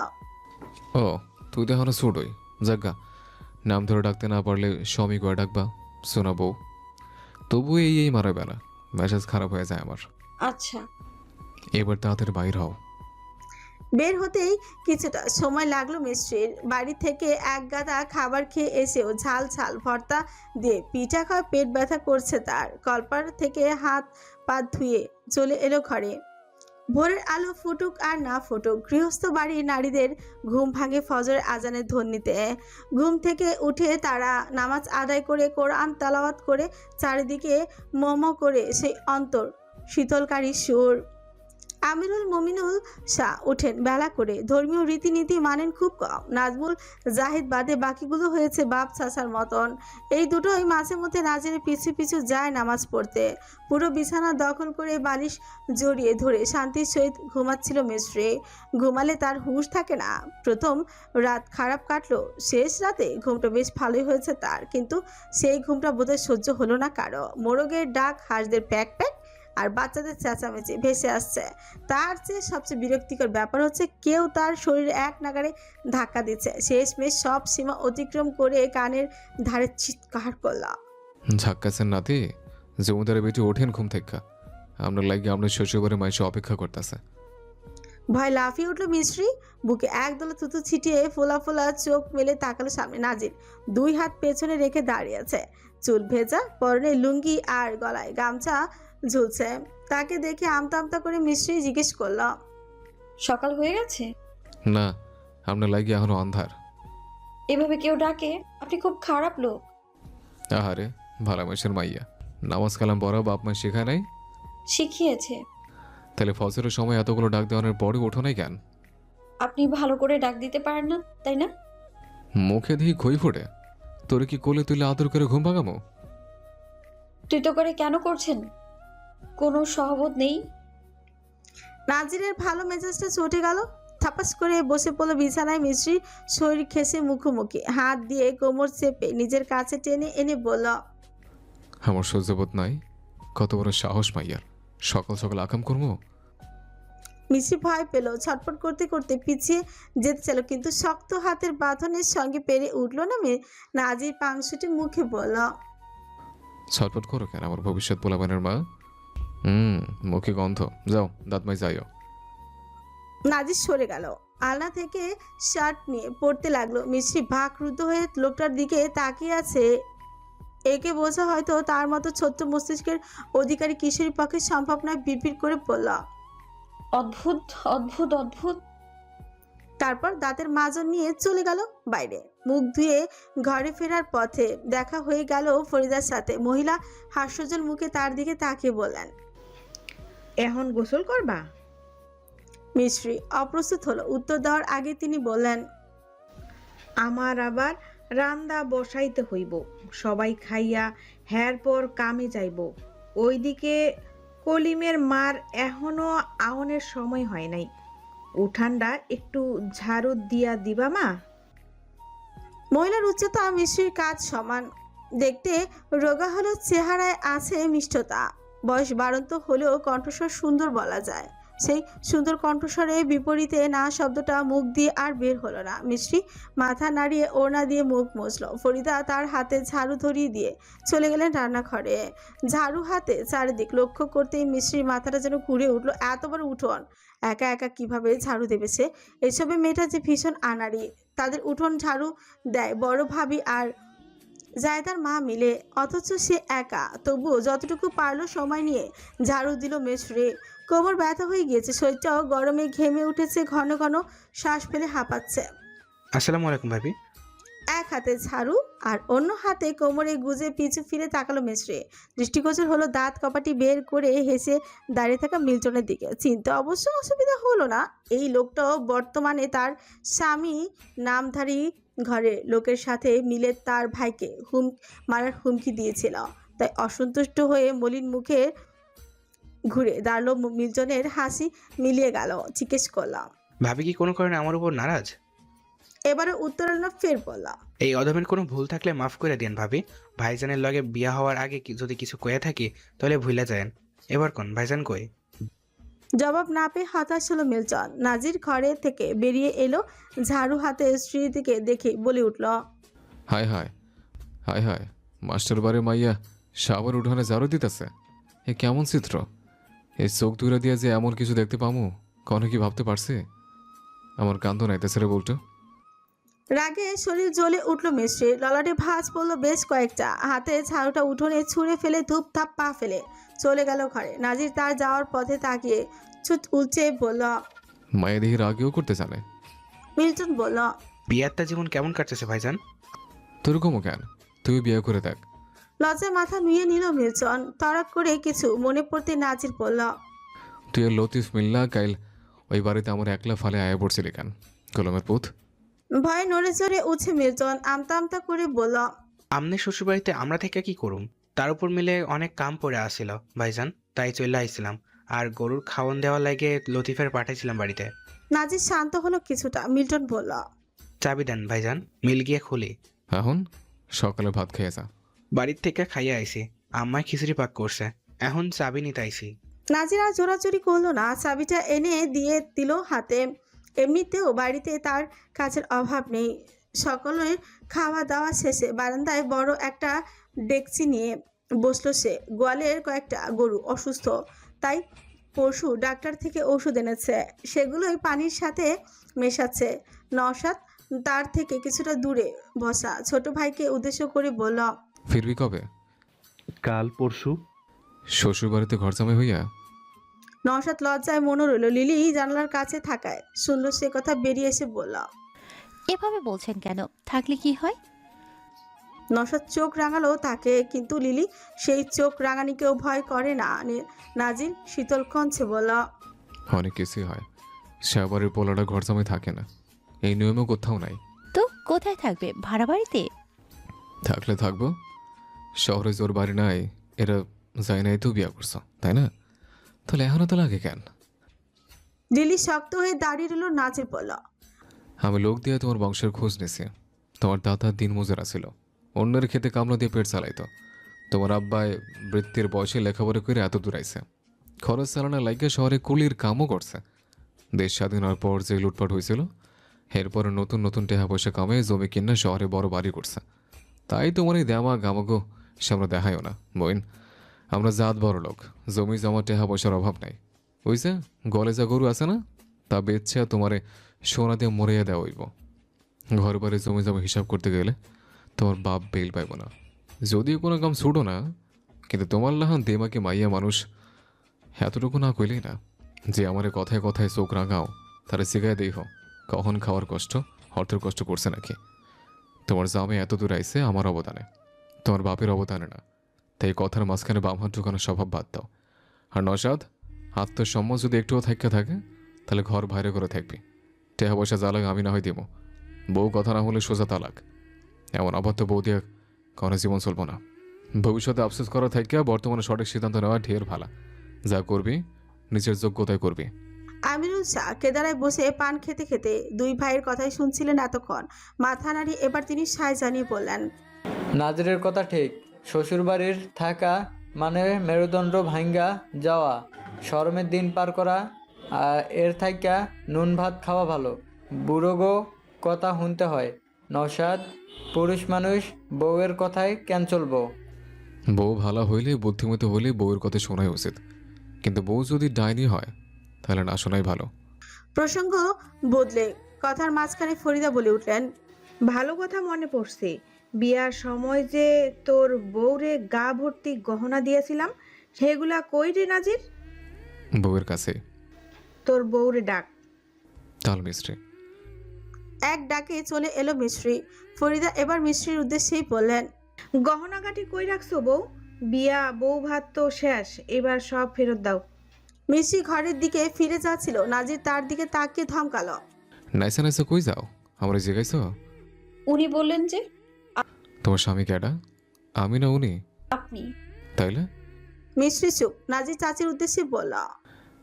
ও, তুই তো এখনো ছোটই। যাজ্ঞা, নাম ধরে ডাকতে না পারলে স্বামী গোয়া ডাকবা, শোনা বউ। তবু এই মারা বেলা মেজাজ খারাপ হয়ে যায় আমার। আচ্ছা, এবার তাড়াতাড়ি বাইর হও। বের হতেই কিছুটা সময় লাগলো মিস্ত্রির। বাড়ি থেকে এক গাদা খাবার খেয়ে এসেও ঝাল ঝাল ভর্তা দিয়ে পিঠা খাওয়া পেট ব্যথা করছে তার। কলপার থেকে হাত পা ধুয়ে চলে এলো ঘরে। ভোরের আলো ফুটুক আর না ফুটুক, গৃহস্থ বাড়ির নারীদের ঘুম ভাঙে ফজরের আজানের ধ্বনিতে। ঘুম থেকে উঠে তারা নামাজ আদায় করে কোরআন তেলাওয়াত করে চারিদিকে মোমো করে সেই অন্তর শীতলকারী সুর। আমিরুল মুমিনুল শাহ ওঠেন বেলা করে, ধর্মীয় রীতিনীতি মানেন খুব কম। নাজমুল জাহিদ বাদে বাকিগুলো হয়েছে বাপ চাচার মতন। এই দুটোই মাঝে মধ্যে নাজিরের পিছু পিছু যায় নামাজ পড়তে। পুরো বিছানা দখল করে বালিশ জড়িয়ে ধরে শান্তির সহিত ঘুমাচ্ছিল মিস্ত্রি। ঘুমালে তার হুঁশ থাকে না। প্রথম রাত খারাপ কাটলো, শেষ রাতে ঘুমটা বেশ ভালোই হয়েছে তার, কিন্তু সেই ঘুমটা বোধহয় সহ্য হলো না কারো। মোরগের ডাক, হাঁসদের প্যাক প্যাক আর বাচ্চাদের চেঁচামেচি ভেসে আসছে। তার চেয়ে সবচেয়ে বিরক্তিকর ব্যাপার হচ্ছে কেউ তার শরীরে এক নাগারে ধাক্কা দিচ্ছে। শেষমেশ সব সীমা অতিক্রম করে কানের ধারে চিৎকার করলাম, ঝাক্কাছেন নাতি, জমিদারের বেটি ওঠেন ঘুম থেকে। আপনার লাগে আপনার শ্বশুরবাড়ি মাইসে অপেক্ষা করতেছে। ভয় লাফিয়ে উঠলো মিস্ত্রি। বুকে একদলা থুতু ছিটিয়ে ফোলা ফোলা চোখ মেলে তাকালো সামনে। নাজির দুই হাত পেছনে রেখে দাঁড়িয়ে আছে, চুল ভেজা, পরনে লুঙ্গি আর গলায় গামছা ঝুলছে। তাকে দেখে আমতা আমতা করে মিস্ত্রি জিজ্ঞেস করল, সকাল হয়ে গেছে? না, আপনার লাগে এখনো অন্ধার। এভাবে কেউ ডাকে? আপনি খুব খারাপ লোক। আহারে, ভালো মাসের মাইয়া, নামাজ কালাম পড়া বাপ মা শেখায় নাই? শিখিয়েছে। তাহলে ফজরের সময় এতগুলো ডাক দেওয়ানোর পরে ওঠো নাই কেন? আপনি ভালো করে ডাক দিতে পারেন না, তাই না? মুখে দিয়ে খই ফোটে, তোরে কি কোলে তুলে আদর করে ঘুম ভাঙামো? তুই তো করে কেন করছেন? কোনো সহবোধ নেই? নাজিরের ভালো মেজাজটা চটে গেল। থাপাস করে বসে পড়লো বিছানায়। মিস্ত্রি শরীর ঘেঁষে মুখোমুখি, হাত দিয়ে কোমর চেপে নিজের কাছে টেনে এনে বলল, আমার সহ্যবোধ নাই? কত বড় সাহস মাইয়ার, সকাল সকাল আকাম করবো? মিস্ত্রি ভয় পেল, ছটফট করতে করতে পিছিয়ে যেতে চাইল, কিন্তু শক্ত হাতের বাঁধনের সঙ্গে পেরে উঠলো না। নাজির পাংশুটি মুখে বলল, ছটফট করো কেন আমার ভবিষ্যৎ পোলাবানের মা? মুখে গন্ধ, যাও দাঁত মাই যাইও। নাজির সরে গেল, আলনা থেকে শার্ট নিয়ে পড়তে লাগলো। মিস্ত্রি ভাগরুদ্ধ হয়ে লোকটার দিকে তাকিয়ে আছে। একে বোঝা হয়তো তার মতো ছোট্ট মস্তিষ্কের অধিকারী কিশোরীর পক্ষে সম্ভব নয়। বিড়বিড় করে বলল, অদ্ভুত অদ্ভুত অদ্ভুত। তারপর দাঁতের মাজন নিয়ে চলে গেল বাইরে। মুখ ধুয়ে ঘরে ফেরার পথে দেখা হয়ে গেল ফরিদার সাথে। মহিলা হাস্যজ্জ্বল মুখে তার দিকে তাকিয়ে বললেন, এখন গোসল করবা? মিশ্রি অপ্রস্তুত হলো। উত্তর দেওয়ার আগে তিনি বললেন, আমার আবার রান্দা বসাইতে হইব, সবাই খাইয়া হ্যার পর কামে যাইব। ওইদিকে কলিমের মার এখনো আওনের সময় হয় নাই। উঠানটা একটু ঝাড়ু দিয়া দিবা মা? মহিলার উচ্চতা মিশ্রির কাজ সমান। দেখতে রোগা হলো, চেহারায় আছে মিষ্টতা। বয়স বাড়ন্ত হলেও কণ্ঠস্বর সুন্দর বলা যায়। সেই সুন্দর কণ্ঠস্বরে বিপরীতে না শব্দটা মুখ দিয়ে আর বের হলো না। মিশ্রি মাথা নাড়িয়ে ওড়না দিয়ে মুখ মুছল। ফরিদা তার হাতে ঝাড়ু ধরিয়ে দিয়ে চলে গেলেন রান্নাঘরে। ঝাড়ু হাতে চারিদিক লক্ষ্য করতেই মিশ্রির মাথাটা যেন ঘুরে উঠলো। এত বড় উঠোন একা একা কিভাবে ঝাড়ু দেবে সে? এসবে মেয়েটা যে ভীষণ আনাড়ি। তাদের উঠোন ঝাড়ু দেয় বড় ভাবি আর জায়দার মা মিলে, অথচ সে একা। তবুও যতটুকু পারলো সময় নিয়ে ঝাড়ু দিল মিশ্রি। কোমর ব্যথা হয়ে গিয়েছে, শরীরটাও গরমে ঘেমে উঠেছে, ঘন ঘন শ্বাস ফেলে হাঁপাচ্ছে। আসসালামু আলাইকুম ভাবি। এক হাতে ঝাড়ু আর অন্য হাতে কোমরে গুজে পিছু ফিরে তাকালো মিশ্রি। দৃষ্টিগোচর হলো দাঁত কপাটি বের করে হেসে দাঁড়িয়ে থাকা মিল্টনের দিকে। চিনতে অবশ্য অসুবিধা হলো না, এই লোকটাও বর্তমানে তার স্বামী নামধারী ঘরের লোকের সাথে মিলে তার ভাইকে মারার হুমকি দিয়েছিল। তাই অসন্তুষ্ট হয়ে মলিন মুখে ঘুরে দাঁড়ালো মিল্টনের। হাসি মিলিয়ে গেল। জিজ্ঞেস করলাম, ভাবি কি কোনো কারণে আমার উপর নারাজ? এবারে উত্তর এলো, ফের বললাম, এই অধমের কোনো ভুল থাকলে মাফ করে দেন ভাবি। ভাইজানের লগে বিয়া হওয়ার আগে যদি কিছু কয়ে থাকি তাহলে ভুলে যায়েন। এবার কোন ভাইজান কই? জবাব না পেয়ে হতাশ হলো মিল্টন। নাজির ঘরে থেকে বেরিয়ে এলো, ঝাড়ু হাতে স্ত্রীর দিকে দেখে বলে উঠল, হায় হায় হায় হায়, মাস্টার বাড়ির মাইয়া সাবার উঠানে ঝাড়ু দিতেছে। এ কেমন চিত্র! এই চোখ দুইরা দিয়ে যে এমন কিছু দেখতে পামু কখনো কি ভাবতে পারছি? আমার কান্দ নাইতেছে রে বলতো। রাগে শরীর জ্বলে উঠল মিশ্রির। ললাটে ভাঁজ পড়লো বেশ কয়েকটা। হাতে ঝাড়ুটা উঠোনে ছুঁড়ে ফেলে ধূপ থাপ পা ফেলে চলে গেল ঘরে। নাজির তার যাওয়ার পথে তাকিয়ে ছুট উল্চে বলল, মায়ের দিকে রাগেও করতে জানে। মিল্টন বলল, বিয়ারটা জীবন কেমন কাটতেছে ভাইজান? তোরকমও কেন, তুই বিয়ে করে দেখ। লজ্জায় মাথা নুয়ে নিল মিল্টন। তড়াক করে কিছু মনে পড়তে নাজির বলল, তুই আর লতিফ মিল্লা কাইল ওই বাড়িতে আমার একলা ফালে আয়া পড়ছিলি কেন? কলমের পুত। ভয়ে নড়ে চড়ে উঠে মিল্টন আমতা আমতা করে বলল, আমনে শ্বশুরবাড়িতে আমরা থেকে কি করুম? তার উপর মিলে অনেক কাম পড়ে আসছিল ভাইজান, তাই চলে আইছিলাম। আর গরুর খাওয়ান দেওয়া লাগে লতিফের পাঠাইছিলাম বাড়িতে। নাজির শান্ত হলো কিছুটা। মিল্টন বলল, চাবি দেন ভাইজান, মিল গিয়ে খুলি। এখন সকালে ভাত খেয়ে যা। বাড়ির থেকে খাইয়ে আইছি, আম্মায় খিচুড়ি পাক করছে, এখন চাবি নিতে আইছি। নাজির আর জোরাজুরি করলো না, চাবিটা এনে দিয়ে দিল হাতে। এমনিতেও বাড়িতে তার কাজের অভাব নেই। সকলের খাওয়া দাওয়া শেষে বারান্দায় বড় একটা ডেকচি নিয়ে বসলো সে। গোয়ালের কয়েকটা গরু অসুস্থ, তাই পরশু ডাক্তার থেকে ওষুধ এনেছে, সেগুলোই পানির সাথে মেশাচ্ছে। নওশাদ তার থেকে কিছুটা দূরে বসা ছোট ভাইকে উদ্দেশ্য করে বলল, ফিরবি কবে? কাল পরশু। শ্বশুর বাড়িতে ঘর জামাই হইয়া? নওশাদ লজ্জায় মনে রইল। লিলি জানলার কাছে থাকায় শুনল সে কথা, বেরিয়ে এসে বলল, এভাবে বলছেন কেন? থাকলে কি হয়? নওশাদ চোখ রাঙালো তাকে, কিন্তু লিলি সেই চোখ রাঙানিকেও ভয় করে না। নাজির শীতল কণ্ঠে বলল, অনেক কিছুই হয়, সাবারের পোলাটা ঘর জামাই থাকে না, এই নিয়মও কোথাও নাই। তো কোথায় থাকবে? ভাড়া বাড়িতে? থাকলে থাকবো, শহরে জোর বাড়ি নাই, এরা যায় নাই তো বিয়া করছো তাই না? তাহলে এখনও তো লাগে কেন? লিলি শক্ত হয়ে দাঁড়িয়ে রইল। নাজির বলল, আমি লোক দিয়ে তোমার বংশের খোঁজ নিছি। তোমার দাদা দিন মজুরা ছিল, অন্যের খেতে কামড়া দিয়ে পেট চালাইতো। তোমার আব্বাই বৃত্তির বয়সে লেখাপড়া করে এত দূর আইছে, খরচ চালানোর লাইগে শহরে কুলির কামও করছে। দেশ স্বাধীন হওয়ার পর যে লুটপাট হয়েছিল, এরপরে নতুন নতুন টেহা পয়সা কামে জমি কিনে শহরে বড় বাড়ি করছে। তাই তোমার এই দেমা গামাগো সে আমরা দেখাইও না বইন। আমরা জাত বড় লোক, জমি জমা টেহা পয়সার অভাব নাই। বুঝছে, গলে যা গরু আছে না, তা বেচছে তোমারে সোনা দিয়ে মরিয়া দেওয়া হইব। ঘর বাড়ি জমি জমা হিসাব করতে গেলে তোমার বাপ বেল পাইব না। যদিও কোনো কাম ছুটো না, কিন্তু তোমার লাহান দেমাকে মাইয়া মানুষ এতটুকু না কইলেই না। যে আমার কথায় কথায় চোখ রাঙাও তারা শিখায় দেই কখন খাওয়ার কষ্ট অর্থের কষ্ট করছে নাকি। তোমার জামে এত দূর আইছে আমার অবদানে, তোমার বাপের অবদানে না। তাই কথার মাঝখানে বাম হাত ঢুকানোর স্বভাব বাদ দাও। আর নসাদ, আত্মসম্মান যদি একটুও থাকা থাকে তাহলে ঘর বাইরে করে থাকবি। টেহা পয়সা জ্বালাক আমি না হয় দিব, বউ কথা না হলে সোজা তালাক। এমন অবাধ্য বউ দিয়ে কোনো জীবন চলবো না। ভবিষ্যতে আফসোস করা থাকে বর্তমানে সঠিক সিদ্ধান্ত নেওয়া ঢের ভালো। যা করবি নিজের যোগ্যতায় করবি। আমিরুল শাহ কেদারায় বসে পান খেতে খেতে দুই ভাইয়ের কথাই শুনছিলেন এতক্ষণ। মাথা নাড়িয়ে এবার তিনি সায় জানিয়ে বললেন, নাজিরের কথা ঠিক। শ্বশুরবাড়ির থাকা মানে মেরুদণ্ড ভাঙ্গা যাওয়া, শরমের দিন পার করা। এর থাইকা নুন ভাত খাওয়া ভালো। বুড়ো গো কথা শুনতে হয়। নওশাদ, পুরুষ মানুষ বউয়ের কথায় কেন চলবো? বউ ভালো হইলে বুদ্ধিমতী হইলে বউয়ের কথা শোনাই উচিত, কিন্তু বউ যদি ডাইনি হয় তাহলে না শোনাই ভালো। প্রসঙ্গ বদলে কথার মাঝখানে ফরিদা বলে উঠলেন, ভালো কথা মনে পড়ছে, বিয়ার সময় যে তোর বউরে গা ভর্তি গহনা দিয়েছিলাম সেগুলা কই রে নাজির? বউয়ের কাছে। তোর বউরে ডাক। তাল মিস্ত্রি। এক ডাকে চলে এলো মিস্ত্রি। ফরিদা এবার মিস্ত্রির উদ্দেশ্যেই বললেন, গহনাগাটি কই রাখছো বউ? বিয়া বউ ভাত তো শেষ, এবার সব ফেরত দাও। মিস্ত্রি ঘরের দিকে ফিরে যাচ্ছিল, নাজির তার দিকে তাকিয়ে ধমকালো, নাইসা নাইসা কই যাও? আমরা জিগাইছ? উনি বললেন যে তোমার স্বামী কেডা? আমি না উনি? আপনি। তাইলে? মিস্ত্রি চুপ। নাজির চাচির উদ্দেশ্যে বলল,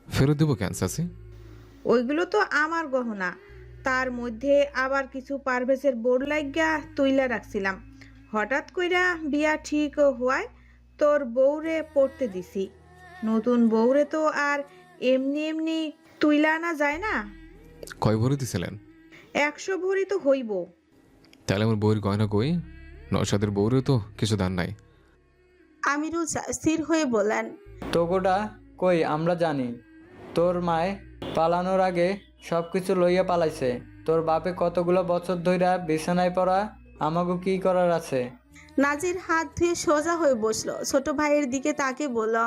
ফেরত দেবো কেন চাচি? ওইগুলো তো আমার গহনা, তার মধ্যে আবার কিছু পারভেজের বোর্ড লাইগা তুইলা রাখছিলাম। হঠাৎ কইরা বিয়া ঠিক হওয়ায় তোর বউরে পড়তে দিছি। নতুন বউরে তো আর এমনি এমনি তুইলা আনা যায় না। কয় ভরি দিছিলেন? 100 ভরি তো হইব। তাহলে আমার বউয়ের গয়না কই? নওশাদের বউরেও তো কিছু দান নাই। আমিরুল স্থির হয়ে বললেন, তোগোটা কই আমরা জানি। তোর মায় পালানোর আগে সব কিছু লইয়া পালাইছে। তোর বাপে কতগুলো বছর ধইরা বিছানায় পড়া, আমাগো কি করার আছে? নাজির হাত ধুয়ে সোজা হয়ে বসলো, ছোট ভাইয়ের দিকে তাকে বলল,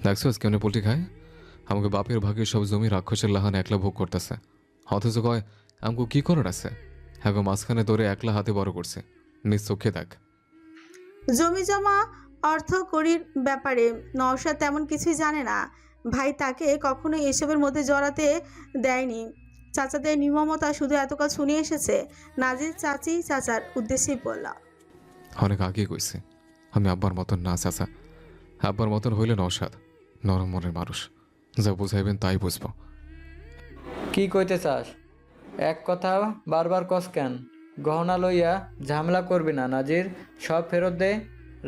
দেখছোস কেমনে পোল্ট্রি খায়? আমাকে বাপের ভাগে সব জমি রাক্ষসের লাহান একলা ভোগ করতেছে, অথচ কয় আমাকে কি করার আছে? হ্যাঁ, মাঝখানে তোরে একলা হাতে বড় করছে, নিজ চোখে দেখ। জমি জমা অর্থ করির ব্যাপারে নওশাদ তেমন কিছুই জানে না। ভাই তাকে কখনো এসবের মধ্যে জড়াতে দেয়নি। চাচাদের নির্মমতা শুধু এতকাল শুনে এসেছে। নাজির চাচি চাচার উদ্দেশ্যেই বলল, অনেক আগে কইছে আমি আব্বার মতন না চাচা। আব্বার মতন হইলে নওশাদ নরম মনের মানুষ, যা বুঝাইবেন তাই বুঝবো। কি কইতে চাস? এক কথা বারবার কস কেন? গহনা লইয়া ঝামেলা করবি না নাজির, সব ফেরত দে।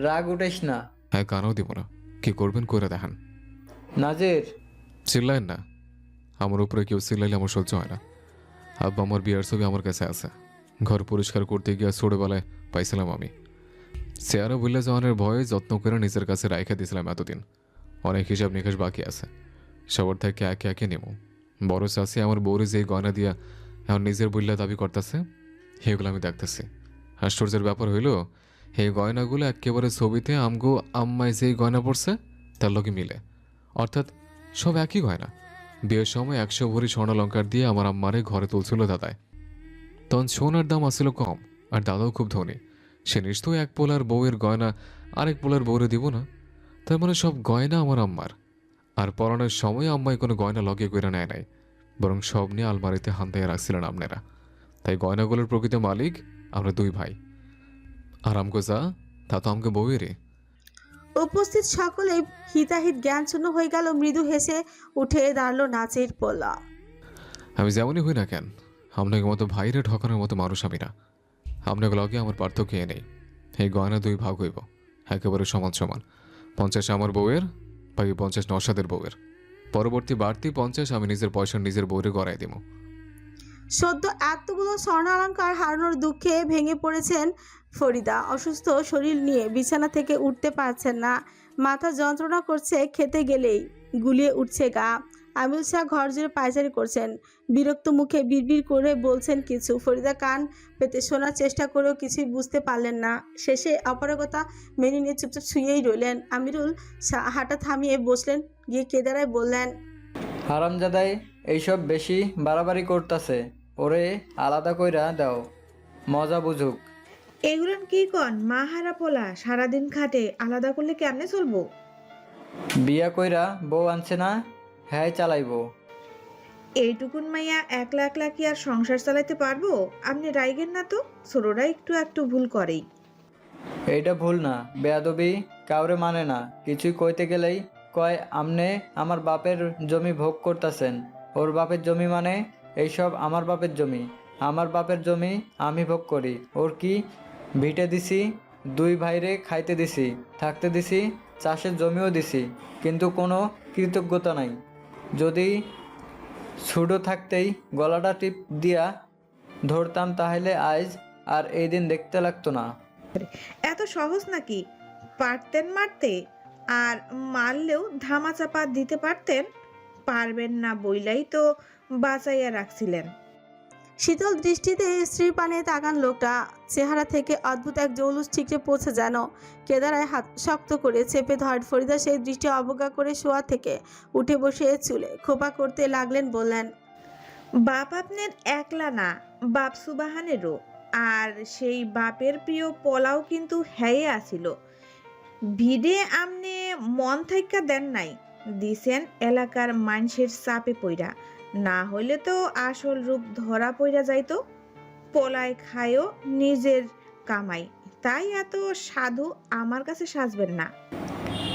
রাগ উঠেস না। হ্যাঁ, কানও দিব না। কি করবেন করে দেখান। নাজির, চিল্লাইন না। আমার উপরে কেউ চিল্লাইলে আমার সহ্য হয় না। আব্বা আমার বিয়ার ছবি আমার কাছে আছে। ঘর পরিষ্কার করতে গিয়ে ছোটবেলায় পাইছিলাম আমি। চেয়ারা বললে যাওয়ানের ভয়ে যত্ন করে নিজের কাছে রাইখা দিয়েছিলাম এতদিন। অনেক হিসাব নিকাশ বাকি আছে, সবার থেকে একে একে নেব। বড় চাষি আমার বউরে যেই গয়না দিয়া এখন নিজের বললে দাবি করতেছে, সেগুলো আমি দেখতেছি। আশ্চর্যের ব্যাপার হইল, এই গয়নাগুলো একেবারে ছবিতে আমগো আম্মায় যেই গয়না পড়ছে তার লোকে মিলে, অর্থাৎ সব একই গয়না। বিয়ের সময় 100 ভরি স্বর্ণালঙ্কার দিয়ে আমার আম্মারে ঘরে তুলছিল দাদায়। তখন সোনার দাম আসছিল কম, আর দাদাও খুব ধনী। সে নিশ্চয়ই এক পোলার বউয়ের গয়না আরেক পোলার বউরে দিব না। তার মানে সব গয়না আমার আম্মার। আর পরানোর সময় আম্মায় কোনো গয়না লগে করে নেয় নাই, বরং সব নিয়ে আলমারিতে হান্দাইয়া রাখছিলেন আপনারা। তাই গয়নাগুলোর প্রকৃত মালিক আমরা দুই ভাই। আর আমগো যা তা তো আমগো বউয়েরই। উপস্থিত সকলেই হিতাহিত জ্ঞানশূন্য হয়ে গেল। মৃদু হেসে উঠে দাঁড়ালো নাজির, বলল, আমি যেমনই হই না কেন, আপনাকে মতো ভাইরে ঠকানোর মতো মানুষ আমি না। আপনাকে লগে আমার পার্থক্য নেই। এই গয়না দুই ভাগ হইব, একেবারে সমান সমান। 50 আমার বউয়ের, বাকি 50 নওশাদের বউয়ের। পরবর্তী বাড়তি 50 আমি নিজের পয়সা নিজের বউরে গড়াই দিব। সদ্য এতগুলো স্বর্ণালঙ্কার হারানোর দুঃখে ভেঙে পড়েছেন ফরিদা। অসুস্থ শরীর নিয়ে বিছানা থেকে উঠতে পারছেন না, মাথা যন্ত্রণা করছে, খেতে গেলেই গুলিয়ে উঠছে গা। আমিল শাহ ঘর জুড়ে পায়চারি করছেন, বিরক্ত মুখে বিড়বিড় করে বলছেন কিছু। ফরিদা কান পেতে শোনার চেষ্টা করেও কিছুই বুঝতে পারলেন না। শেষে অপারগতা মেনে নিয়ে চুপচাপ শুয়েই রইলেন। আমিরুল শাহ হাঁটা থামিয়ে বসলেন, গিয়ে কেদারায় বললেন, হারামজাদাই এইসব বেশি বাড়াবাড়ি করতাছে, ওরে আলাদা কইরা দাও, মজা বুঝুক। এগুলো কি কন মা হারা পোলা সারাদিন খাটে, আলাদা করলে কেমনে চলবো? বিয়া কইরা বউ আনছে না, হ্যাঁ চালাইবো। এইটুকুন মাইয়া একলা একলা কি আর সংসার চালাইতে পারবো? আপনি রাইগেন না তো, ছোটরা একটু একটু ভুল করেই। এইটা ভুল না, বেয়াদবি কাউরে মানে না, কিছুই কইতে গেলেই কয় আমনে আমার বাপের জমি ভোগ করতেছেন। ওর বাপের জমি মানে এইসব আমার বাপের জমি, আমার বাপের জমি আমি ভোগ করি। ওর কি ভিটে দিছি, দুই ভাইরে খাইতে দিছি, থাকতে দিছি, চাষের জমিও দিছি, কিন্তু কোনো কৃতজ্ঞতা নাই। যদি ছুডো থাকতেই গলাটা টিপ দিয়া ধরতাম তাহলে আজ আর এই দিন দেখতে লাগতো না। এত সহজ নাকি? পারতেন মারতে, আর মারলেও ধামাচাপা দিতে পারতেন। পারবেন না বইলাই তো বাঁচাইয়া রাখছিলেন। শীতল দৃষ্টিতে স্ত্রীর পানে তাকান লোকটা। চেহারা থেকে অদ্ভুত এক জৌলুস ঠিকরে পৌঁছে যেন কেদারায় হাত শক্ত করে চেপে ধরেন ফরিদা। সেই দৃষ্টি অবজ্ঞা করে শোয়া থেকে উঠে বসে চুলে খোপা করতে লাগলেন, বললেন, বাপ আপনার একলা না, বাপ সুবাহানেরও। আর সেই বাপের প্রিয় পোলাও কিন্তু হ্যাঁ আসিল। ভিডে আমনে মন থাইকা দেন নাই, দিছেন এলাকার মানুষের চাপে পইরা, না হইলে তো আসল রূপ ধরা পইরা যাইতো। পোলায় খায়ও নিজের কামাই, তাই এত সাধু আমার কাছে সাজবেন না।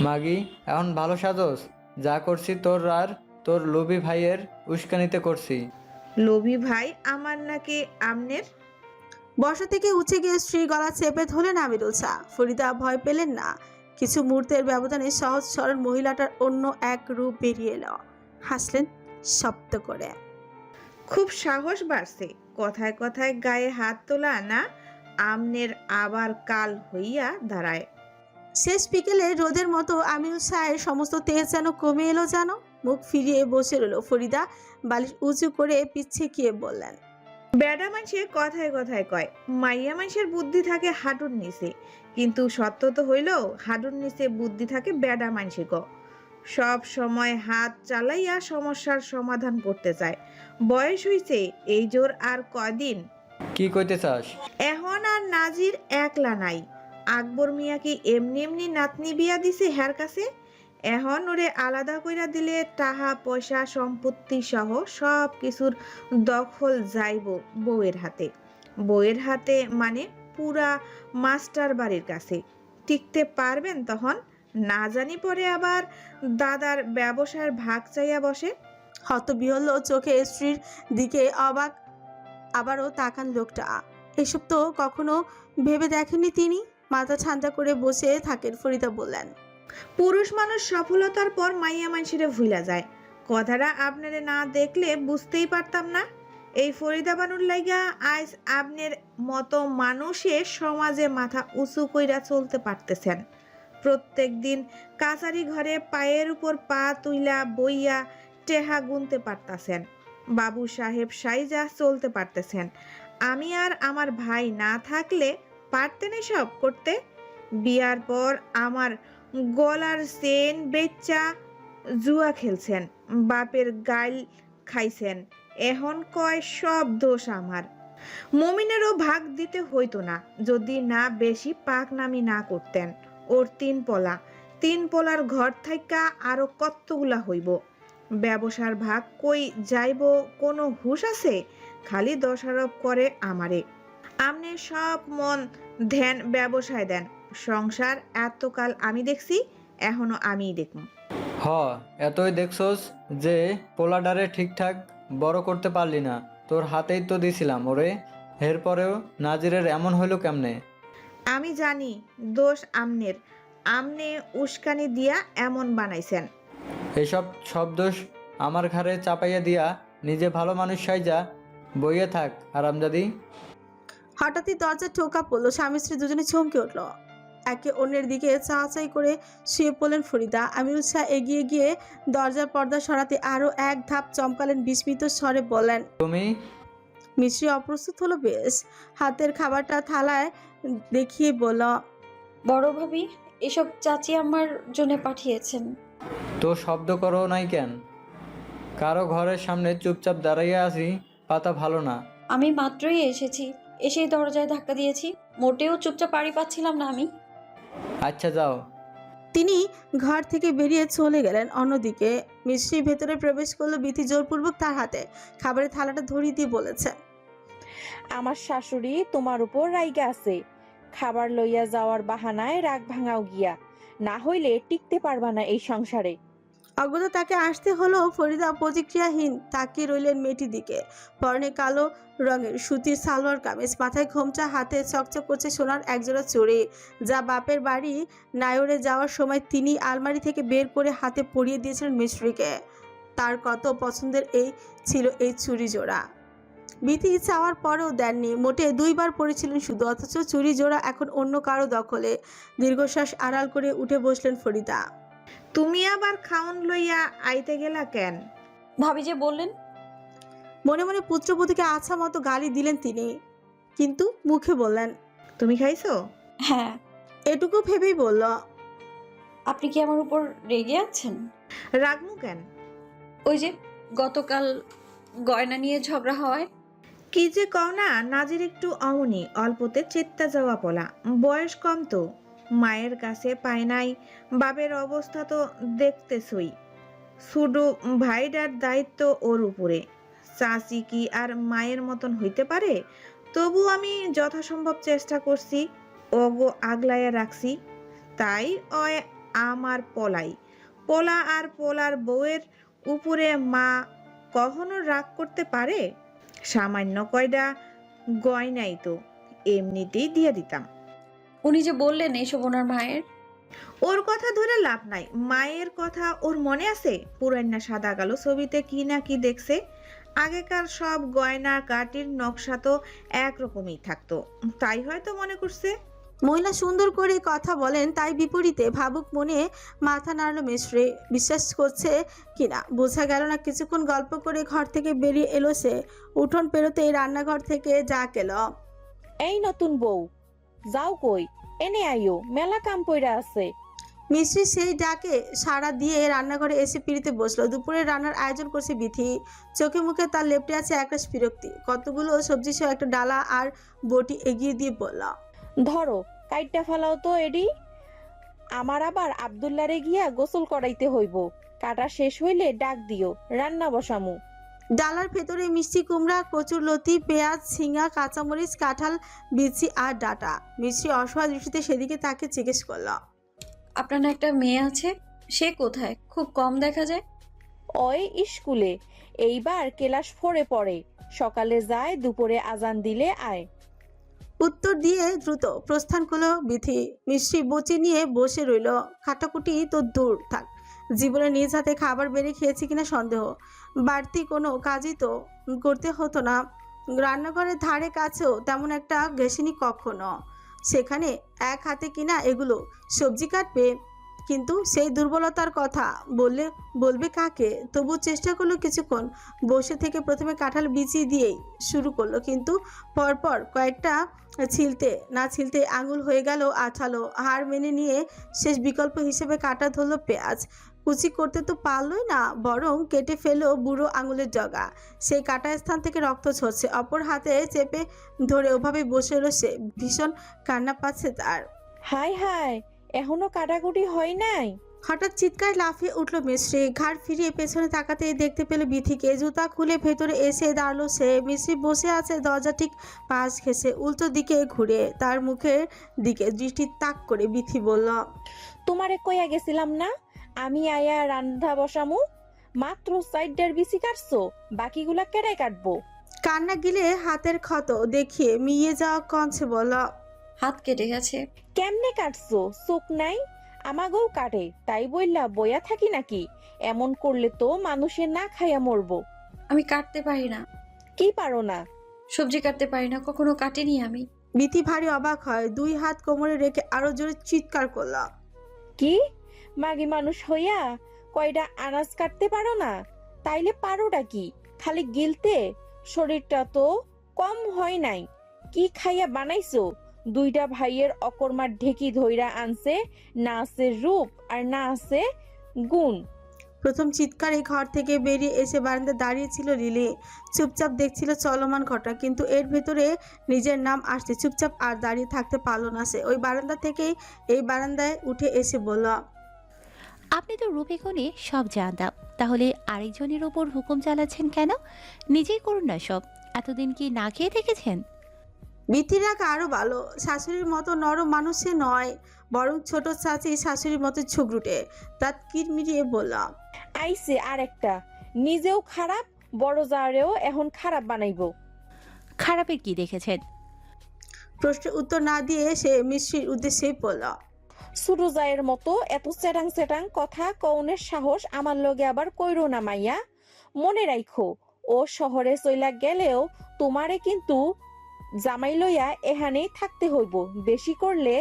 মাগি এখন ভালো সাজস, যা করছি তোর আর তোর লোভী ভাইয়ের উস্কানিতে করছি। লোভী ভাই আমার নাকি আমনের? বর্ষা থেকে উঠে গিয়ে স্ত্রী গলা চেপে ধরলেন আমিরুল শাহ। ফরিদা ভয় পেলেন না। কিছু মুহূর্তের ব্যবধানে সহজ সরল মহিলাটার অন্য এক রূপ বেরিয়ে এলো। হাসলেন শব্দ করে। খুব সাহস বাড়ছে, কথায় কথায় গায়ে হাত তোলা না, আমনের আবার কাল হইয়া দাঁড়ায়। শেষ বিকেলে রোদের মতো আমিরুল শাহের সমস্ত তেজ যেন কমে এলো যেন। মুখ ফিরিয়ে বসে রইল ফরিদা। বালিশ উঁচু করে পিছে গিয়ে বললেন, বেডা মানুষে কথায় কথায় কয় মাইয়া মানুষের বুদ্ধি থাকে হাঁটুর নিচে, কিন্তু সত্য তো হইল হাঁটুর নিচে বুদ্ধি থাকে বেডা মানুষে গ। সব সময় হাত চালাইয়া সমস্যার সমাধান করতে চায়। বয়স হইছে, এই জোর আর কয়দিন? কি কইতে চাস? এখন আর নাজির একলা নাই। আকবর মিয়া কি এমনি এমনি নাতনি বিয়া দিছে হ্যার কাছে? এখন ওরে আলাদা কইরা দিলে টাকা পয়সা সম্পত্তি সহ সব কিছুর দখল যাইব বউয়ের হাতে। বউয়ের হাতে মানে পুরা মাস্টার বাড়ির কাছে। টিকতে পারবেন তখন? না জানি পরে আবার দাদার ব্যবসার ভাগ চাইয়া বসে। হতবিহ্বল চোখে স্ত্রীর দিকে অবাক আবারও তাকান লোকটা। এসব তো কখনো ভেবে দেখেননি তিনি। মাথা ঠান্ডা করে বসে থাকেন। ফরিদা বললেন, পুরুষ মানুষ সফলতার পর মাইয়া মানুষেরে ভুলা যায়। কথাটা আপনারে না দেখলে বুঝতেই পারতাম না। এই ফরিদা বানুর লাইগা আজ আপনার মতো মানুষে সমাজে মাথা উঁচু কইরা চলতে পারতেছেন। প্রত্যেক দিন কাছারি ঘরে পায়ের উপর পা তুইলা বইয়া টেহা গুনতে পারতাছেন। বাবু সাহেব সাইজা চলতে পারতেছেন। আমি আর আমার ভাই না থাকলে পারতেন এসব করতে? বিয়ার পর আমার গলার চেন বেচা জুয়া খেলছেন, বাপের গাইল খাইছেন, এখন কয় সব দোষ আমার। মমিনেরও ভাগ দিতে হইতো না যদি না বেশি পাক নামি না করতেন। ওর তিন পোলার ঘর থাইকা আরো কতগুলা হইব। ব্যবসার ভাগ কই যাইব কোনো হুঁশ আছে? খালি দোষারোপ করে আমারে। আমনে সব মন ধ্যান ব্যবসায় দেন। সংসার এতকাল আমি দেখছি, এখনো আমিই দেখব। হ, এতই দেখছস যে পোলাডারে ঠিকঠাক বড় করতে পারলি না। তোর হাতেই তো দিছিলাম ওরে, এরপরেও নাজিরের এমন হইল কেমনে? আমি জানি দোষ আমনের। আমনে উস্কানি দিয়া এমন বানাইছেন। এসব সব দোষ আমার ঘাড়ে চাপাইয়া দিয়া নিজে ভালো মানুষ সাইজা বইয়ে থাক আরামজাদি। হঠাৎই দরজা টোকা পড়লো। স্বামী স্ত্রী দুজনে চমকে উঠল। একে অন্যের দিকে চাচাই করে শুয়ে পড়লেন ফরিদা। আমিরুল শাহ এগিয়ে গিয়ে দরজার পর্দা সরাতে আরো এক ধাপ চমকালেন। বিস্মিত স্বরে বললেন, তুমি? মিশ্রি অপ্রস্তুত হলো বেশ। হাতের খাবারটা থালায় দেখিয়ে বলল, বড় ভাবি এসব চাচি আমার জন্য পাঠিয়েছেন। তো শব্দ করো নাই কেন? কারো ঘরের সামনে চুপচাপ দাঁড়িয়ে আছি পাতা ভালো না। আমি মাত্রই এসেছি, এসেই দরজায় ধাক্কা দিয়েছি। মোটেও চুপচাপ পাড়ি পাচ্ছিলাম না আমি। আচ্ছা যাও। তিনি ঘর থেকে বেরিয়ে চলে গেলেন অন্যদিকে। মিষ্টি ভেতরে প্রবেশ করলো। বিথি জোরপূর্বক তার হাতে খাবারের থালাটা ধরিয়ে দিয়ে বলেছে, আমার শাশুড়ি তোমার উপর রাইগা আছে, খাবার লইয়া যাওয়ার বাহানায় রাগ ভাঙাও গিয়া, না হইলে টিকতে পারবা না এই সংসারে। অজ্ঞতা তাকে আসতে হলো। ফরিদা প্রতিক্রিয়াহীন তাকিয়ে রইলেন মেয়েটির দিকে। পরনে কালো রঙের সুতির সালোয়ার কামিজ, মাথায় ঘোমটা, হাতে চকচক করছে সোনার একজোড়া চুড়ি, যা বাপের বাড়ি নায়রে যাওয়ার সময় তিনি আলমারি থেকে বের করে হাতে পরিয়ে দিয়েছিলেন মিশ্রিকে। তার কত পছন্দের ছিল এই চুড়ি জোড়া। বিথি চাওয়ার পরেও দেননি, মোটে 2 বার পরেছিলেন শুধু, অথচ চুড়ি জোড়া এখন অন্য কারো দখলে। দীর্ঘশ্বাস আড়াল করে উঠে বসলেন ফরিদা। তুমি আবার খাওন লইয়া আইতে গেলা কেন? ভাবি যে বললেন। মনে মনে পুত্রবধূকে আচ্ছা মতো গালি দিলেন তিনি, কিন্তু মুখে বললেন, তুমি খাইছো? হ্যাঁ। এটুকু ভেবেই বলল, আপনি কি আমার উপর রেগে আছেন? রাগমু কেন? ওই যে গতকাল গয়না নিয়ে ঝগড়া হওয়ায়। কি যে কও না, নাজির একটু অমনি, অল্পতে চেত্তা যাওয়া পলা, বয়স কম তো, মায়ের কাছে পায় নাই, বাপের অবস্থা তো দেখতেছই, শুধু ভাইটার দায়িত্ব ওর উপরে। চাচি কি আর মায়ের মতন হইতে পারে? তবু আমি যথাসম্ভব চেষ্টা করছি, ওগো আগলাইয়া রাখছি। তাই ওই আমার পোলা আর পোলার বউয়ের উপরে মা কখনো রাগ করতে পারে? সামান্য কয়টা গয়নাই তো এমনিতেই দিয়ে দিতাম। উনি যে বললেন এসব ওনার মায়ের। ওর কথা ধরে লাভ নাই, মায়ের কথা ওর মনে আছে। পুরান্না সাদা কালো ছবিতে কি না কি দেখছে। আগেকার সব গয়না কাটির নকশা তো একরকমই থাকতো, তাই হয়তো মনে করছে। মহিলা সুন্দর করে কথা বলেন, তাই বিপরীতে ভাবুক মনে মাথা নাড়ল মিশ্রি। বিশ্বাস করছে কিনা বোঝা গেল না। কিছুক্ষণ গল্প করে ঘর থেকে বেরিয়ে এলো সে। উঠোন পেরোতে রান্নাঘর থেকে ডাক এলো, এই নতুন বউ, যাও কই, এনে আইও, মেলা কাম পইরা আছে। মিশ্রি সেই ডাকে সাড়া দিয়ে রান্নাঘরে এসে পিড়িতে বসলো। দুপুরে রান্নার আয়োজন করছে বিথি। চোখে মুখে তার লেপটে আছে একরাশ বিরক্তি। কতগুলো সবজি সহ একটা ডালা আর বটি এগিয়ে দিয়ে বলল, ধরো কাইটটা ফেলাও তো এডি, আমার আবার আব্দুল্লারে গিয়া গোসল করাইতে হইব। কাটা শেষ হইলে ডাক দিও, রান্না বসামু। ডালার ভেতরে মিষ্টি কুমড়া, কচুর লতি, পেঁয়াজ, ঝিঙা, কাঁচামরিচ, কাঁঠাল বিচি আর ডাটা। মিষ্টি অসহায় দৃষ্টিতে সেদিকে তাকে জিজ্ঞেস করল, আপনার না একটা মেয়ে আছে, সে কোথায়? খুব কম দেখা যায়। ওই স্কুলে, এইবার ক্লাস 4-এ পড়ে। সকালে যায়, দুপুরে আজান দিলে আয়। উত্তর দিয়ে দ্রুত প্রস্থান করলো বিথি। মিষ্টি বচি নিয়ে বসে রইল। খাটাকুটি তো দূর থাক, জীবনে নিজ হাতে খাবার বেড়ে খেয়েছে কিনা সন্দেহ। বাড়তি কোনো কাজই তো করতে হতো না। রান্নাঘরের ধারে কাছেও তেমন একটা ঘেঁষিনি কখনো। সেখানে এক হাতে কিনা এগুলো সবজি কাটবে, কিন্তু সেই দুর্বলতার কথা বলবে কাকে? তবু চেষ্টা করলো কিছুক্ষণ বসে থেকে। প্রথমে কাঁঠাল বিচি দিয়েই শুরু করলো, কিন্তু পরপর কয়েকটা ছিলতে আঙুল হয়ে গেল আঠালো। হার মেনে নিয়ে শেষ বিকল্প হিসেবে কাটা ধরলো পেঁয়াজ। কুচি করতে তো পারলই না, বরং কেটে ফেলো বুড়ো আঙুলের ডগা। সেই কাটা স্থান থেকে রক্ত ঝরছে। অপর হাতে চেপে ধরে ওভাবে বসে এলো সে। ভীষণ কান্না পাচ্ছে তার। হাই হাই, এখনো কাটাকুটি হয় নাই? হঠাৎ চিৎকার লাফিয়ে উঠল মিশ্রি। ঘাড় ফিরিয়ে পেছনে তাকাতেই দেখতে পেল বিথিকে। জুতা খুলে ভেতরে এসে দাঁড়ালো সে। মিশ্রি বসে আছে দরজা ঠিক পাশ ঘেঁষে, উল্টো দিকে ঘুরে। তার মুখের দিকে দৃষ্টি তাক করে বিথি বলল, তোমারে কইয়া গেছিলাম না আমি আয়া রান্না বসামু? মাত্র সাইডের বিসি কাটছো, বাকিগুলা কেটে কাটবো। কান্না গিলে হাতের ক্ষত দেখিয়ে মিয়ে যাওয়া কঞ্চে বলল, হাত কেটে গেছে। কেমনে কাটছো? চোখ নাই? আমাগো কাটে, তাই বইলা বইয়া থাকি নাকি? এমন করলে তো মানুষে না খাইয়া মরবো। আমি কাটতে পারি না। কি পারো না? সবজি কাটতে পারি না, কখনো কাটিনি আমি। বিথি ভারী অবাক হয়। 2 হাত কোমরে রেখে আরো জোরে চিৎকার করল, কি মাগি মানুষ হইয়া কয়টা আনাজ কাটতে পারো না? তাইলে পারোটা কি? খালি গিলতে? শরীরটা তো কম হয় নাই। কি খাইয়া বানাইছো? 2টা ভাইয়ের অকর্মার ঢেকি ধইরা আনছে, না আছে রূপ আর না আছে গুণ। প্রথম চিৎকারে ঘর থেকে বেরিয়ে এসে বারান্দায় দাঁড়িয়েছিল লিলি। চুপচাপ দেখছিল চলমান ঘটনা, কিন্তু এর ভেতরে নিজের নাম আসছে। চুপচাপ আর দাঁড়িয়ে থাকতে পারল না সে। ওই বারান্দা থেকেই এই বারান্দায় উঠে এসে বলল, আপনি তো রূপে গুণে সব জানতাম, তাহলে আরেকজনের ওপর হুকুম চালাচ্ছেন কেন? নিজেই করুন না সব। এতদিন কি না খেয়ে থেকেছেন? বিথির রাগ আরো ভালো। শাশুড়ির মতো নরম মানুষ সে নয়, বরং ছোট চাচি শাশুড়ির মতো ঝুগড়ুটে। দাঁত কিরমিরিয়ে বলল, আইসে আর একটা, নিজেও খারাপ, বড় জারেও এখন খারাপ বানাইবো। খারাপের কি দেখেছেন? প্রশ্নের উত্তর না দিয়ে সে মিশ্রির উদ্দেশ্যেই বলল, ছোট জায়ের মতো এত চেটাং চেটাং কথা কৌনের সাহস আমার লগে আবার কইরো না মাইয়া। মনে রাখো, ও শহরে চইলা গেলেও তোমারে কিন্তু জামাই লইয়া এখানেই থাকতে হইব। বেশি করলে।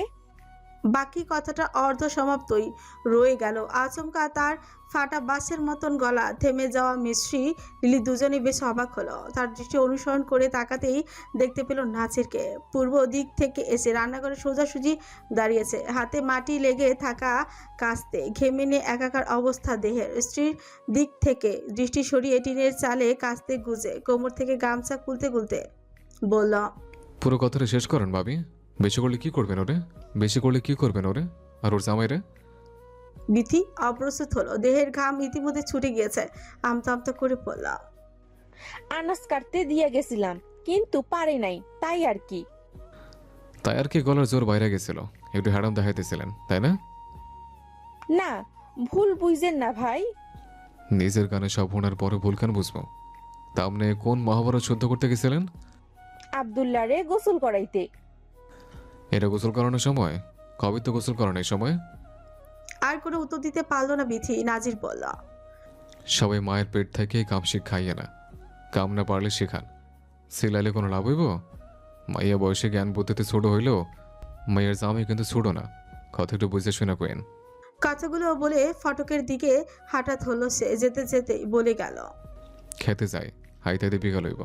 বাকি কথাটা অর্ধ সমাপ্তই রয়ে গেল। আচমকা তার ফাটা বাসের মতন গলা, থেমে যাওয়া মিশ্রি লিলি দুজনেই বেশ অবাক হলো। তার দৃষ্টি অনুসরণ করে তাকাতেই দেখতে পেল নাজিরকে পূর্ব দিক থেকে এসে রান্নাঘরে সোজাসুজি দাঁড়িয়েছে, হাতে মাটি লেগে থাকা কাস্তে, ঘেমে নিয়ে একাকার অবস্থা দেহের। স্ত্রীর দিক থেকে দৃষ্টি সরিয়ে টিনের চালে কাস্তে গুজে কোমর থেকে গামছা খুলতে খুলতে বলল, পুরো কথাটা শেষ করেন ভাবি। বেশি করলে কি করবেন ওরে? বেশি করলে কি করবেন ওরে আর ওর জামাইরে? বিথি অপ্রস্তুত হলো। দেহের ঘাম ইতিমধ্যে ছুটে গিয়েছে। আমতা আমতা করে পড়ল, আনাজ কাটতে দিয়ে গেছিলাম, কিন্তু পারে নাই, তাই আর কি। তাই আর কি গলার জোর বাইরে গেছিল, একটু হ্যাডাম দেখাইতেছিলেন তাই না? না, ভুল বুঝেন না ভাই। নিজের গানে সব হোনার পরে ভুল কেন বুঝবো? তা আপনি কোন মহাভারত শুদ্ধ করতে গেছিলেন? আব্দুল্লাহরে গোসল করাইতে। এটা গোসল করানোর সময়? কবে তো গোসল করানোর সময়। আর কোনো উত্তর দিতে পারল না বিথি। নাজির বলল, সবাই মায়ের পেট থেকে কাম শিখ খাইয়ে না, কাম না পারলে শেখান। সিলাইলে কোনো লাভ হইব? মাইয়া বয়সে জ্ঞান বুদ্ধিতে ছোট হইলেও মাইয়ের জামাই কিন্তু ছোট না। কথা একটু বুঝে শুনে কেন। কথাগুলো বলে ফটকের দিকে হাঁটা ধরল সে। যেতে যেতেই বলে গেল, খেতে যাই, হাইতে বিকাল হইব।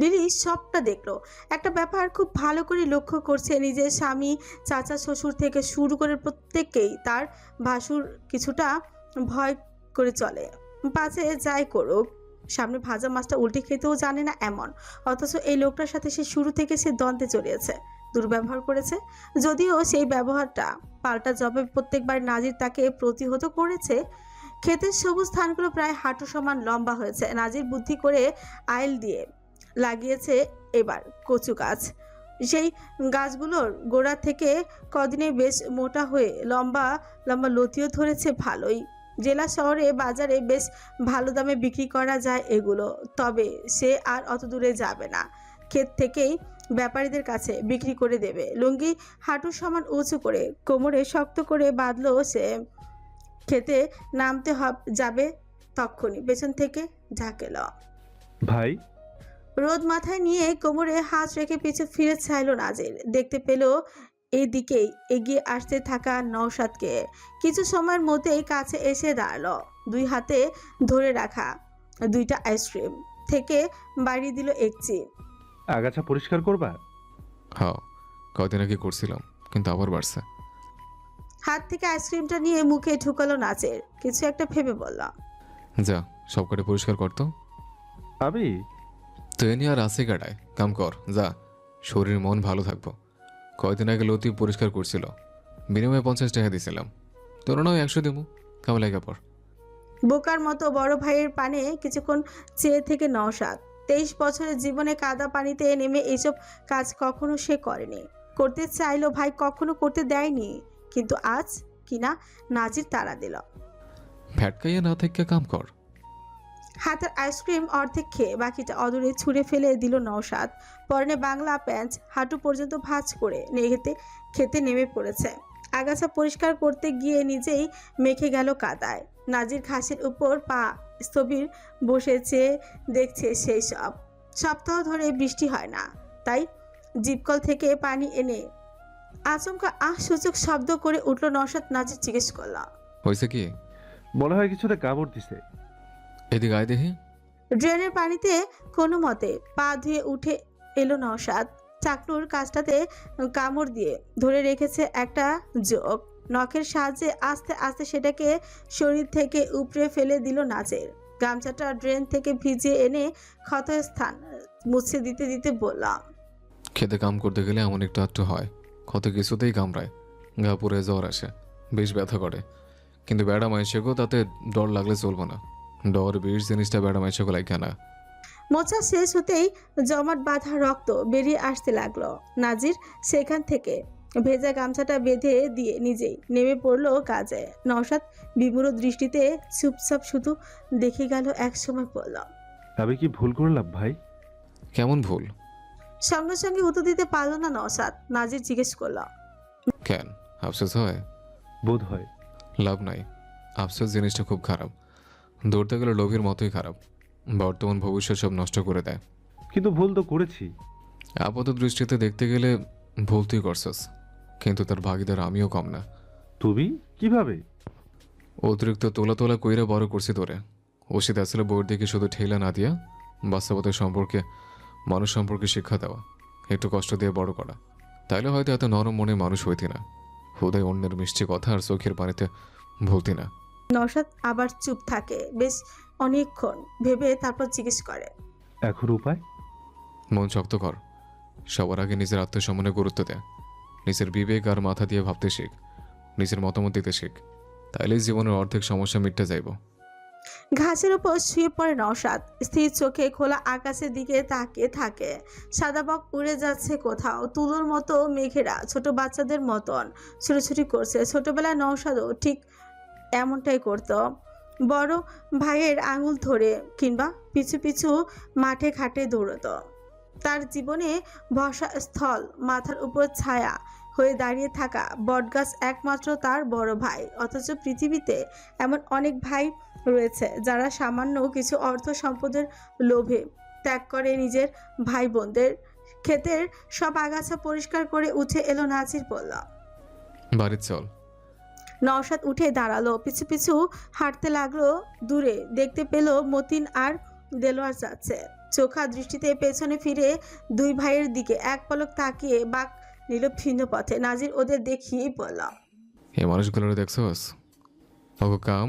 লিলি সবটা দেখলো। একটা ব্যাপার খুব ভালো করে লক্ষ্য করছে, নিজের স্বামী, চাচা, শ্বশুর থেকে শুরু করে প্রত্যেককেই তার ভাসুর কিছুটা ভয় করে চলে। পাছে যাই করুক, সামনে ভাজা মাছটা উল্টে খেতেও জানে না এমন। অথচ এই লোকটার সাথে সে শুরু থেকে সে দ্বন্দ্বে জড়িয়েছে, দুর্ব্যবহার করেছে। যদিও সেই ব্যবহারটা পাল্টা জবাবে প্রত্যেকবার নাজির তাকে প্রতিহত করেছে। ক্ষেতের সবুজ ধানগুলো প্রায় হাঁটু সমান লম্বা হয়েছে। নাজির বুদ্ধি করে আইল দিয়ে লাগিয়েছে এবার কচু গাছ। সেই গাছগুলোর গোড়া থেকে কদিনে বেশ মোটা হয়ে লম্বা লম্বা লতিও ধরেছে ভালোই। জেলা শহরে বাজারে বেশ ভালো দামে বিক্রি করা যায় এগুলো। তবে সে আর অত দূরে যাবে না, ক্ষেত থেকেই ব্যাপারীদের কাছে বিক্রি করে দেবে। লুঙ্গি হাঁটুর সমান উঁচু করে কোমরে শক্ত করে বাঁধলো সে। খেতে নামতে যাবে তক্ষুনি পেছন থেকে ঝাঁকেল। ভাই, রোদ মাথায় নিয়ে কোমরে হাত রেখে পিছু ফিরে চাইল নাজির। দেখতে পেল এদিকেই এগিয়ে আসতে থাকা নওশাদকে। কিছু সময়ের মধ্যেই কাছে এসে দাঁড়ালো। দুই হাতে ধরে রাখা দুইটা আইসক্রিম থেকে বাড়িয়ে দিল একচি। আগাছা পরিষ্কার করবা? হ্যাঁ, কদিন আগে করছিলাম, কিন্তু আবার বাড়ছে। হাত থেকে আইসক্রিমটা নিয়ে মুখে ঢুকালো নাচের। কিছু একটা ভেবে বলল, যা সব কটা পরিষ্কার করতো। আমি তুই নিয়ে আর আসে কাটায় কাম কর, যা, শরীর মন ভালো থাকবো। কয়দিন আগে লতি পরিষ্কার করছিল, বিনিময়ে 50 টাকা দিয়েছিলাম। তোর নয় 100 দেবো, কেমন লাগে পর। বোকার মতো বড় ভাইয়ের পানে কিছুক্ষণ চেয়ে থেকে নওশাদ। 23 বছরের জীবনে কাদা পানিতে নেমে এইসব কাজ কখনো সে করেনি। করতে চাইলো, ভাই কখনো করতে দেয়নি। কিন্তু আজ কিনা নাজির তাড়া দিল। ফ্যাটকাইয়া না থেকে কাম কর। হাতের আইসক্রিম অর্ধেক খেয়ে বাকিটা অদূরে ছুঁড়ে ফেলে দিল নওশাদ। পরনে বাংলা প্যান্ট হাঁটু পর্যন্ত ভাঁজ করে খেতে নেমে পড়েছে। আগাছা পরিষ্কার করতে গিয়ে নিজেই মেখে গেল কাদায়। নাজির ঘাসের উপর পা স্থবির বসে চেয়ে দেখছে সেই সব। সপ্তাহ ধরে বৃষ্টি হয় না, তাই জিপকল থেকে পানি এনে আচমকা সূচক শব্দ করে উঠল নওশাদ। নাজির জিজ্ঞেস করল, হয়েছে কি? মনে হয় কিছুতে কামড় দিছে। এদিকে আয় দেখি। ড্রেনের পানিতে কোনো মতে পা ধুয়ে উঠে এলো নওশাদ। চাকলুর কাজটাতে কামড় দিয়ে ধরে রেখেছে একটা জোক। নখের সাহায্যে আস্তে আস্তে সেটাকে শরীর থেকে উপড়ে ফেলে দিল নাজের। গামছাটা ড্রেন থেকে ভিজিয়ে এনে ক্ষতস্থান মুছে দিতে দিতে বললাম, খেতে কাম করতে গেলে এমন একটু আধটু হয়, ক্ষত কিছুতেই কামড়ায়, গা পুড়ে জ্বর আসে, বেশ ব্যথা করে। কিন্তু বেড়া মাইশেগো তাতে ডর লাগলে চলবো না। ডর বিষ জিনিসটা বেড়া মাইশেগো লাগে না। মোছা শেষ হতেই জমাট বাঁধা রক্ত বেরিয়ে আসতে লাগলো। নাজির সেখান থেকে ভেজা গামছাটা বেঁধে দিয়ে নিজেই নেমে পড়লো কাজে। নওশাদ বিমূঢ় দৃষ্টিতে চুপচাপ শুধু দেখে গেল। এক সময় বলল, আমি কি ভুল করলাম ভাই? কেমন ভুল? সঙ্গে সঙ্গে উত্তর দিতে পারল না নওশাদ। নাজির জিজ্ঞেস করল, কেন আফসোস হয়? বোধ হয়। লাভ নাই, আফসোস জিনিসটা খুব খারাপ। ধরতে গেলে লোভের মতোই খারাপ, বর্তমান ভবিষ্যৎ সব নষ্ট করে দেয়। কিন্তু ভুল তো করেছি। আপাত দৃষ্টিতে দেখতে গেলে ভুল তুই করছস, কিন্তু তার ভাগিদার আমিও কম না। তুমি কিভাবে? অতিরিক্ত তোলা তোলা কইরা বড় করছি তোরে। ওষুধ আসলে বউর দিকে শুধু ঠেলা না দিয়া বাস্তবতা সম্পর্কে, মানুষ সম্পর্কে শিক্ষা দেওয়া, একটু কষ্ট দিয়ে বড় করা। তাইলে হয়তো এত নরম মনে মানুষ হইতি না, হুদায় অন্যের মিষ্টি কথা আর চোখের পানিতে ভুলতি না। নওশাদ আবার চুপ থাকে বেশ অনেকক্ষণ, ভেবে তারপর জিজ্ঞেস করে, এখন উপায়? মন শক্ত কর, সবার আগে নিজের আত্মসম্মানে গুরুত্ব দেয়, নিজের বিবেক আর মাথা দিয়ে ভাবতে শিখ, নিজের মতামত দিতে শিখ, তাইলেই জীবনের অর্ধেক সমস্যা মিটতে যাইব। ঘাসের উপর শুয়ে পড়ে নওশাদ, স্থির চোখে খোলা আকাশের দিকে তাকিয়ে থাকে। সাদা বক উড়ে যাচ্ছে কোথাও, তুলোর মতো মেঘেরা ছোট বাচ্চাদের মতন ছুটোছুটি করছে। ছোটবেলায় নওশাদও ঠিক এমনটাই করত। বড় ভাইয়ের আঙুল ধরে কিংবা পিছু পিছু মাঠে ঘাটে দৌড়তো। তার জীবনে ভরসা স্থল, মাথার উপর ছায়া হয়ে দাঁড়িয়ে থাকা বটগাছ একমাত্র তার বড় ভাই। অথচ পৃথিবীতে এমন অনেক ভাই রয়েছে যারা সামান্য কিছু অর্থ সম্পদের লোভে ত্যাগ করে নিজের ভাই বোনদের। ক্ষেতের সব আগাছা পরিষ্কার করে উঠে এলো নাজির, বলল, বাড়ির চল। নওশাদ উঠে দাঁড়ালো, পিছু পিছু হাঁটতে লাগলো। দূরে দেখতে পেল মতিন আর দেলোয়ার যাচ্ছে। চোখা দৃষ্টিতে পেছনে ফিরে দুই ভাইয়ের দিকে এক পলক তাকিয়ে বাঁক নিল ভিন্ন পথে। নাজির ওদের দেখিয়েই বলল, এই মানুষগুলোর দেখছস? ওগো কাম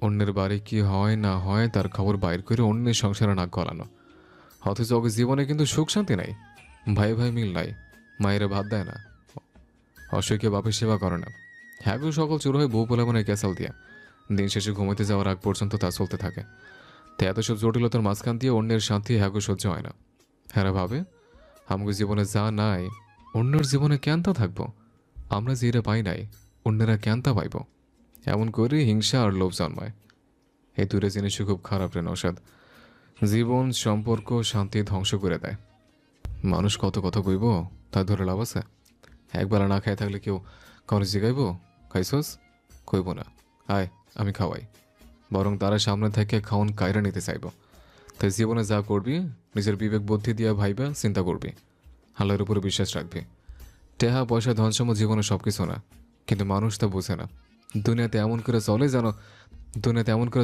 অন্যের বাড়ি কি হয় না হয় তার খবর বাইর করে অন্যের সংসারে নাক গলানো। অথচ ওকে জীবনে কিন্তু সুখ শান্তি নাই, ভাই ভাই মিল নাই, মায়েরা ভাত দেয় না, অসুখে বাপের সেবা করে না। হ্যাঁ গো, সকল চুর হয়ে বউ বলে মনে ক্যাসাল দিয়া দিন শেষে ঘুমাইতে যাওয়ার আগ পর্যন্ত তা চলতে থাকে। তো এত সব জটিলতার মাঝখান দিয়ে অন্যের শান্তি হ্যাগো সহ্য হয় না। হ্যাঁ ভাবে আমাকে জীবনে যা নাই অন্যের জীবনে কেন তা থাকবো? আমরা যেটা পাই নাই অন্যেরা কেন তা পাইব? এমন করে হিংসা আর লোভ জন্মায়। এই দুটো জিনিসই খুব খারাপ রে নওশাদ, জীবন, সম্পর্ক, শান্তি ধ্বংস করে দেয়। মানুষ কত কথা কইব, তা ধরে লাভ আছে? একবেলা না খাই থাকলে কেউ কারো জিগাইব খাইছস? কইব না, আয় আমি খাওয়াই, বরং তারা সামনে থেকে খাওয়ান কায়রা নিতে চাইব। তাই জীবনে যা করবি নিজের বিবেক বুদ্ধি দিয়া ভাইবা চিন্তা করবি, আল্লাহর উপরে বিশ্বাস রাখবি। টেহা পয়সা ধনসম জীবনে সব কিছু না, কিন্তু মানুষ তা বোঝে না। দুনিয়াতে এমন করে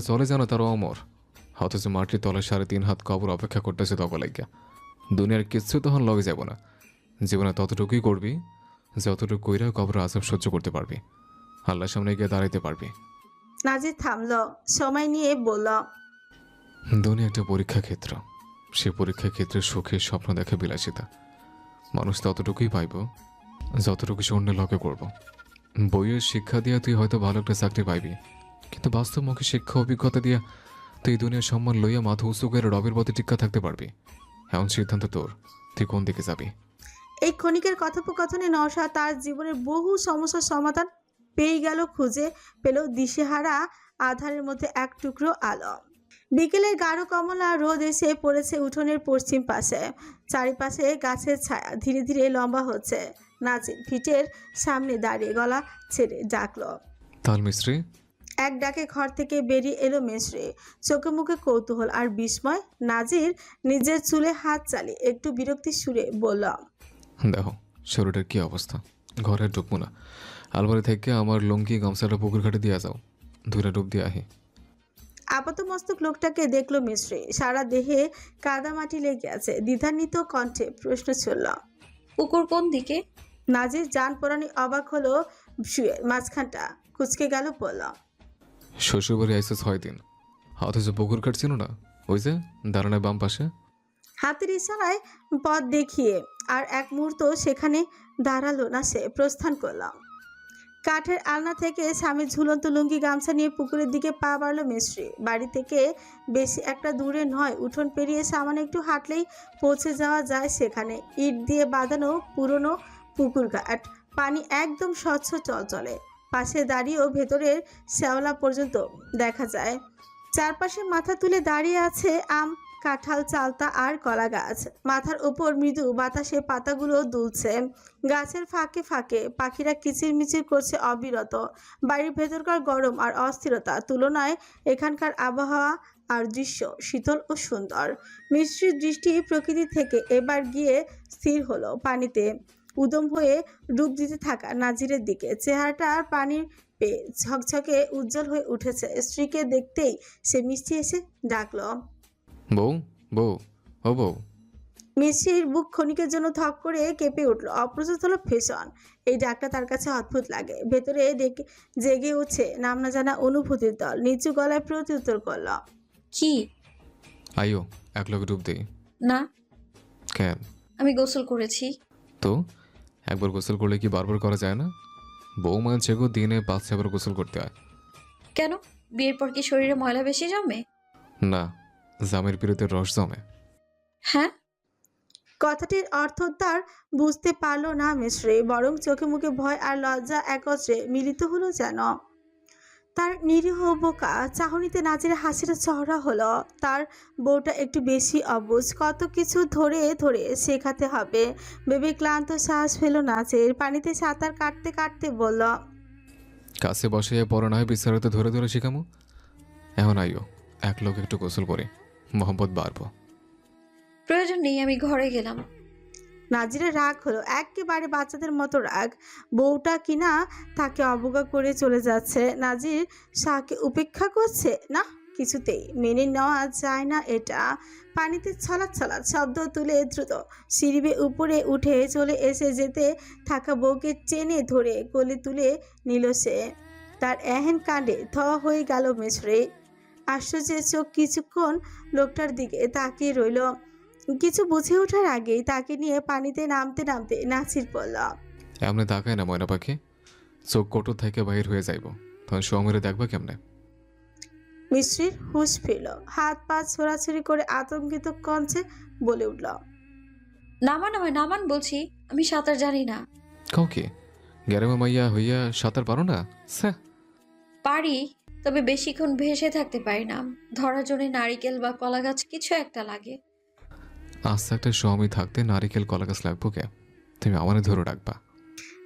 চলে যেন তারা অমর, অথচ মাটির তলে 3.5 হাত কবর অপেক্ষা করতেছে তক লাগিয়া। দুনিয়ার কিচ্ছু তখন লগে যাব না, জীবনে ততটুকুই করবি যতটুকু কইরা কবর আজাব সহ্য করতে পারবি, আল্লাহর সামনে গিয়ে দাঁড়াইতে পারবি। নাজির থামলো, সময় নিয়ে বলল, দুনিয়া একটা পরীক্ষা ক্ষেত্র, সে পরীক্ষা ক্ষেত্রে সুখের স্বপ্ন দেখে বিলাসিতা। মানুষ ততটুকুই পাইব যতটুকু সে অন্যের লগে করব। বইয়ের শিক্ষা দিয়া তুই হয়তো ভালো একটা চাকরি পাইবি, কিন্তু বাস্তবমুখী শিক্ষা অভিজ্ঞতা দিয়া তুই দুনিয়ার সম্মান লইয়া মাথা উঁচু করে রবের পথে টিক্কা থাকতে পারবি। এমন সিদ্ধান্ত তোর, তুই কোন দিকে যাবি। এই ক্ষণিকের কথোপকথনে নওশাদ তার জীবনের বহু সমস্যার সমাধান পেয়ে গেল। খুঁজে পেল দিশেহারা আধারের মধ্যে এক টুকরো আলো। বিকেলের গাঢ় কমলা রোদ এসে পড়েছে উঠোনের পশ্চিম পাশে। চারিপাশে গাছের ছায়া ধীরে ধীরে লম্বা হচ্ছে। নাজির ভিটের সামনে দাঁড়িয়ে গলা ছেড়ে ডাকলো, তাল মিস্ত্রি। এক ডাকে ঘর থেকে বেরিয়ে এলো মিশ্রি, চোখে মুখে কৌতূহল আর বিস্ময়। নাজির নিজের চুলে হাত চালিয়ে একটু বিরক্তির সুরে বলল, দেখো শরীরের কি অবস্থা, ঘরে ঢুকবো না, আলমারি থেকে আমার লুঙ্গি গামছাটা পুকুর ঘাটে দিয়ে যাও, ধুরে ডুব দিয়ে আহি। আপাত মস্তক লোকটাকে দেখলো মিশ্রি, সারা দেহে কাদা মাটি লেগে আছে। দ্বিধান্বিত কণ্ঠে প্রশ্ন ছুড়ল, পুকুর কোন দিকে? নাজির জান পরানি অবাক হলো। শুয়ে মাঝখানটা কুচকে গেল বলল, শ্বশুরবাড়ি আইসে 6 দিন, অথচ পুকুর কাটছিল না। ওই যে দাঁড়ানোর বাম পাশে। হাতের ইশারায় পথ দেখিয়ে আর এক মুহূর্ত সেখানে দাঁড়ালো না সে, প্রস্থান করলাম। কাঠের আলনা থেকে স্বামীর ঝুলন্ত লুঙ্গি গামছা নিয়ে পুকুরের দিকে পা বাড়ল মিস্ত্রি। বাড়ি থেকে বেশি একটা দূরে নয়, উঠোন পেরিয়ে সামান্য একটু হাঁটলেই পৌঁছে যাওয়া যায় সেখানে। ইট দিয়ে বাঁধানো পুরনো পুকুর ঘাট, পানি একদম স্বচ্ছ চলচলে। পাশে দাঁড়িয়েও ভেতরের শ্যাওলা পর্যন্ত দেখা যায়। চারপাশে মাথা তুলে দাঁড়িয়ে আছে আম, কাঁঠাল, চালতা আর কলা গাছ। মাথার উপর মৃদু বাতাসে পাতাগুলো দুলছে। গাছের ফাঁকে ফাঁকে পাখিরা কিচিরমিচির করছে অবিরত। বাড়ির ভেতরকার গরম আর অস্থিরতা তুলনায় এখানকার আবহাওয়া আর দৃশ্য শীতল ও সুন্দর। মিষ্টির দৃষ্টি প্রকৃতি থেকে এবার গিয়ে স্থির হলো পানিতে উদম হয়ে ডুব দিতে থাকা নাজিরের দিকে। চেহারাটা আর পানির পেয়ে ঝকঝকে উজ্জ্বল হয়ে উঠেছে। স্ত্রীকে দেখতেই সে মিষ্টি এসে ডাকলো, বউ, বউ, ও বউ। মিষ্টির বুক ক্ষণিকের জন্য থক করে কেঁপে উঠল। অপ্রস্তুত হলো ভীষণ। এই ডাকটা তার কাছে অদ্ভুত লাগে। ভেতরে জেগে উঠছে নাম না জানা অনুভূতির দল। নিচু গলায় প্রত্যুত্তর করল, কি? আইও এক লগে ডুব দেই। না, কেন? আমি গোসল করেছি। তো একবার গোসল করলে কি বারবার করা যায় না? বউ মানছে গো, দিনে 5-6 বার গোসল করতে হয়। কেন? বিয়ের পর কি শরীরে ময়লা বেশি জমে? না, জামের বিরুদ্ধে রস জমে। হ্যাঁ? কথাটির অর্থ তার বুঝতে পারল না মিশ্রি, বরং চোখে মুখে ভয় আর লজ্জা একত্রে মিলিত হলো যেন। তার নিরীহ বোকা চাহনিতে নাজিরের হাসিটা চওড়া হলো। তার বউটা একটু বেশি অবুঝ, কত কিছু ধরে ধরে শেখাতে হবে ভেবে ক্লান্ত শ্বাস ফেলো নাজির। পানিতে সাঁতার কাটতে কাটতে বলল, কাছে বসে পড়া নয় বিস্তারিত ধরে ধরে শিখামো। এখন আইও এক লোক একটু গোসল করে মোহাম্মত বাড়বো। প্রয়োজন নেই, আমি ঘরে গেলাম। নাজিরের রাগ হলো, একেবারে বাচ্চাদের মতো রাগ। বউটা কিনা তাকে অবজ্ঞা করে চলে যাচ্ছে, নাজির শাহকে উপেক্ষা করছে না, কিছুতেই মেনে নেওয়া যায় না এটা। পানিতে ছলাৎ ছলাৎ শব্দ তুলে দ্রুত সিঁড়ি বেয়ে উপরে উঠে চলে এসে যেতে থাকা বউকে টেনে ধরে কোলে তুলে নিল সে। তার এহেন কাণ্ডে থ হয়ে গেল মিছরে। আশ্চর্যের চোখ কিছুক্ষণ লোকটার দিকে তাকিয়ে রইল। কিছু বুঝে ওঠার আগেই তাকে নিয়ে পানিতে নামতে নামতে নাচির পড়ল। এমনি তাকায় না ময়না পাখি, চোখ কোটর থেকে বাহির হয়ে যাইব, তখন সমরে দেখবা কেমনে। মিশ্রির হুঁশ ফিরল, হাত পা ছোড়াছুড়ি করে আতঙ্কিত কঞ্চে বলে উঠল, নামান আমায়, নামান বলছি, আমি সাঁতার জানি না। কাউ কি গ্যারেমা মাইয়া হইয়া সাঁতার পারো না? পারি, তবে বেশিক্ষণ ভেসে থাকতে পারি না। ধরার জন্য নারিকেল বা কলা গাছ কিছু একটা লাগে। আস্তে একটা স্বামী থাকতে নারিকেল কলা গাছ লাগবো কে? তুমি আমারে ধরে রাখবা।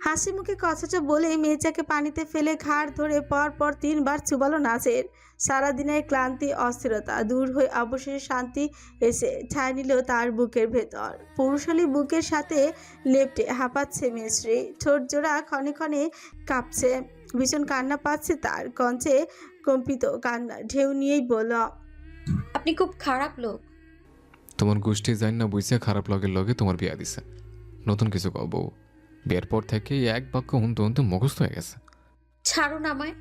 হাসি মুখে কথাটা বলে মেয়েটাকে পানিতে ফেলে ঘাড় ধরে পর পর 3 বার চুবালো নাচের। সারাদিনের ক্লান্তি অস্থিরতা দূর হয়ে অবশেষে শান্তি এসে ঠাঁই নিল তার বুকের ভেতর। পুরুষালী বুকের সাথে লেপটে হাঁপাচ্ছে মিশ্রি, ঠোঁট জোড়া ক্ষণে ক্ষণে কাঁপছে। ভীষণ কান্না পাচ্ছে তার, কঞ্চে কম্পিত কান্নার ঢেউ নিয়েই বলল, আপনি খুব খারাপ লোক। তোমার গোষ্ঠী জানি না বুঝছে খারাপ লগের লগে তোমার বিয়া দিছে। নতুন কিছু কও বউ, বিয়ের পর থেকে এক বাক্য হুনতে হুনতে মুখস্থ হয়ে গেছে। ছাড়ুন আমায়।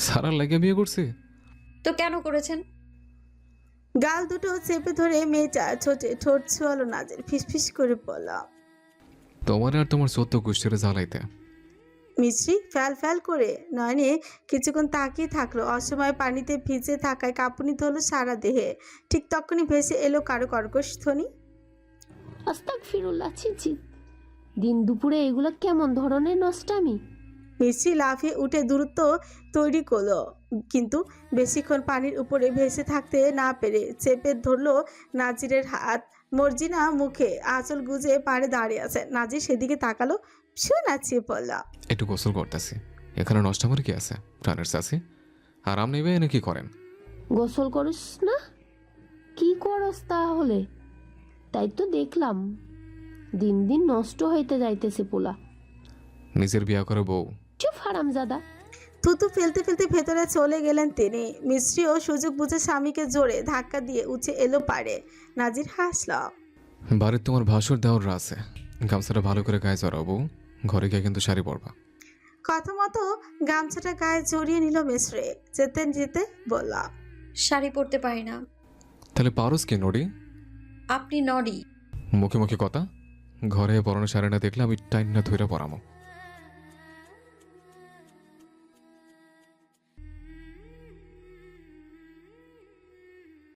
সারার লাগে বিয়ে করছি তো কেন করেছেন? গাল দুটো চেপে ধরে মেয়েটা ছোটে ঠোঁট ছোয়ালো নাজের, ফিসফিস করে বলল, তোমার আর তোমার 14 গোষ্ঠীরে জ্বালাইতে। মিশ্রি ফ্যাল ফ্যাল করে নয়নে কিছুক্ষণ তাকিয়ে থাকলো। অসময়ে পানিতে ভিজে থাকায় কাঁপুনি ধরলো সারা দেহে। ঠিক তখনই ভেসে এলো কারো কর্কশ ধ্বনি, আস্তাগফিরুল্লাহ, ছি, দিন দুপুরে এগুলো কেমন ধরনের নষ্টামি? মিশ্রি লাফিয়ে উঠে দূরত্ব তৈরি করলো, কিন্তু বেশিক্ষণ পানির উপরে ভেসে থাকতে না পেরে চেপে ধরলো নাজিরের হাত। মর্জিনা মুখে আঁচল গুজে পাড়ে দাঁড়িয়ে আছে। নাজির সেদিকে তাকালো, ভীষণ নাচিয়ে পড়ল, একটু গোসল করতেছি, এখানে নষ্ট আমার কি আছে? প্রাণের চাষি আরাম নেবে এনে কি করেন? গোসল করিস না? কি করস তাহলে? তাই তো দেখলাম দিন দিন নষ্ট হইতে যাইতেছে পোলা। নিজের বিয়া করে বউ। চুপ হারামজাদা। থুতু ফেলতে ফেলতে ভেতরে চলে গেলেন তিনি। মিস্ত্রিও সুযোগ বুঝে স্বামীকে জোরে ধাক্কা দিয়ে উঠে এলো পারে। নাজির হাসল, বাড়ির তোমার ভাসুর দেওয়ার আছে, গামছাটা ভালো করে গায়ে জড়াও বউ, ঘরে গিয়ে কিন্তু শাড়ি পরবা। কথা মতো গামছাটা গায়ে জড়িয়ে নিল মিছরি। যেতে বলল, শাড়ি পরতে পারি না। তাহলে পারস কি নড়ি? আপনি নড়ি। মুখে মুখে কথা। ঘরে পরানো শাড়ি না দেখলে আমি টাইম না ধইরা পরামো।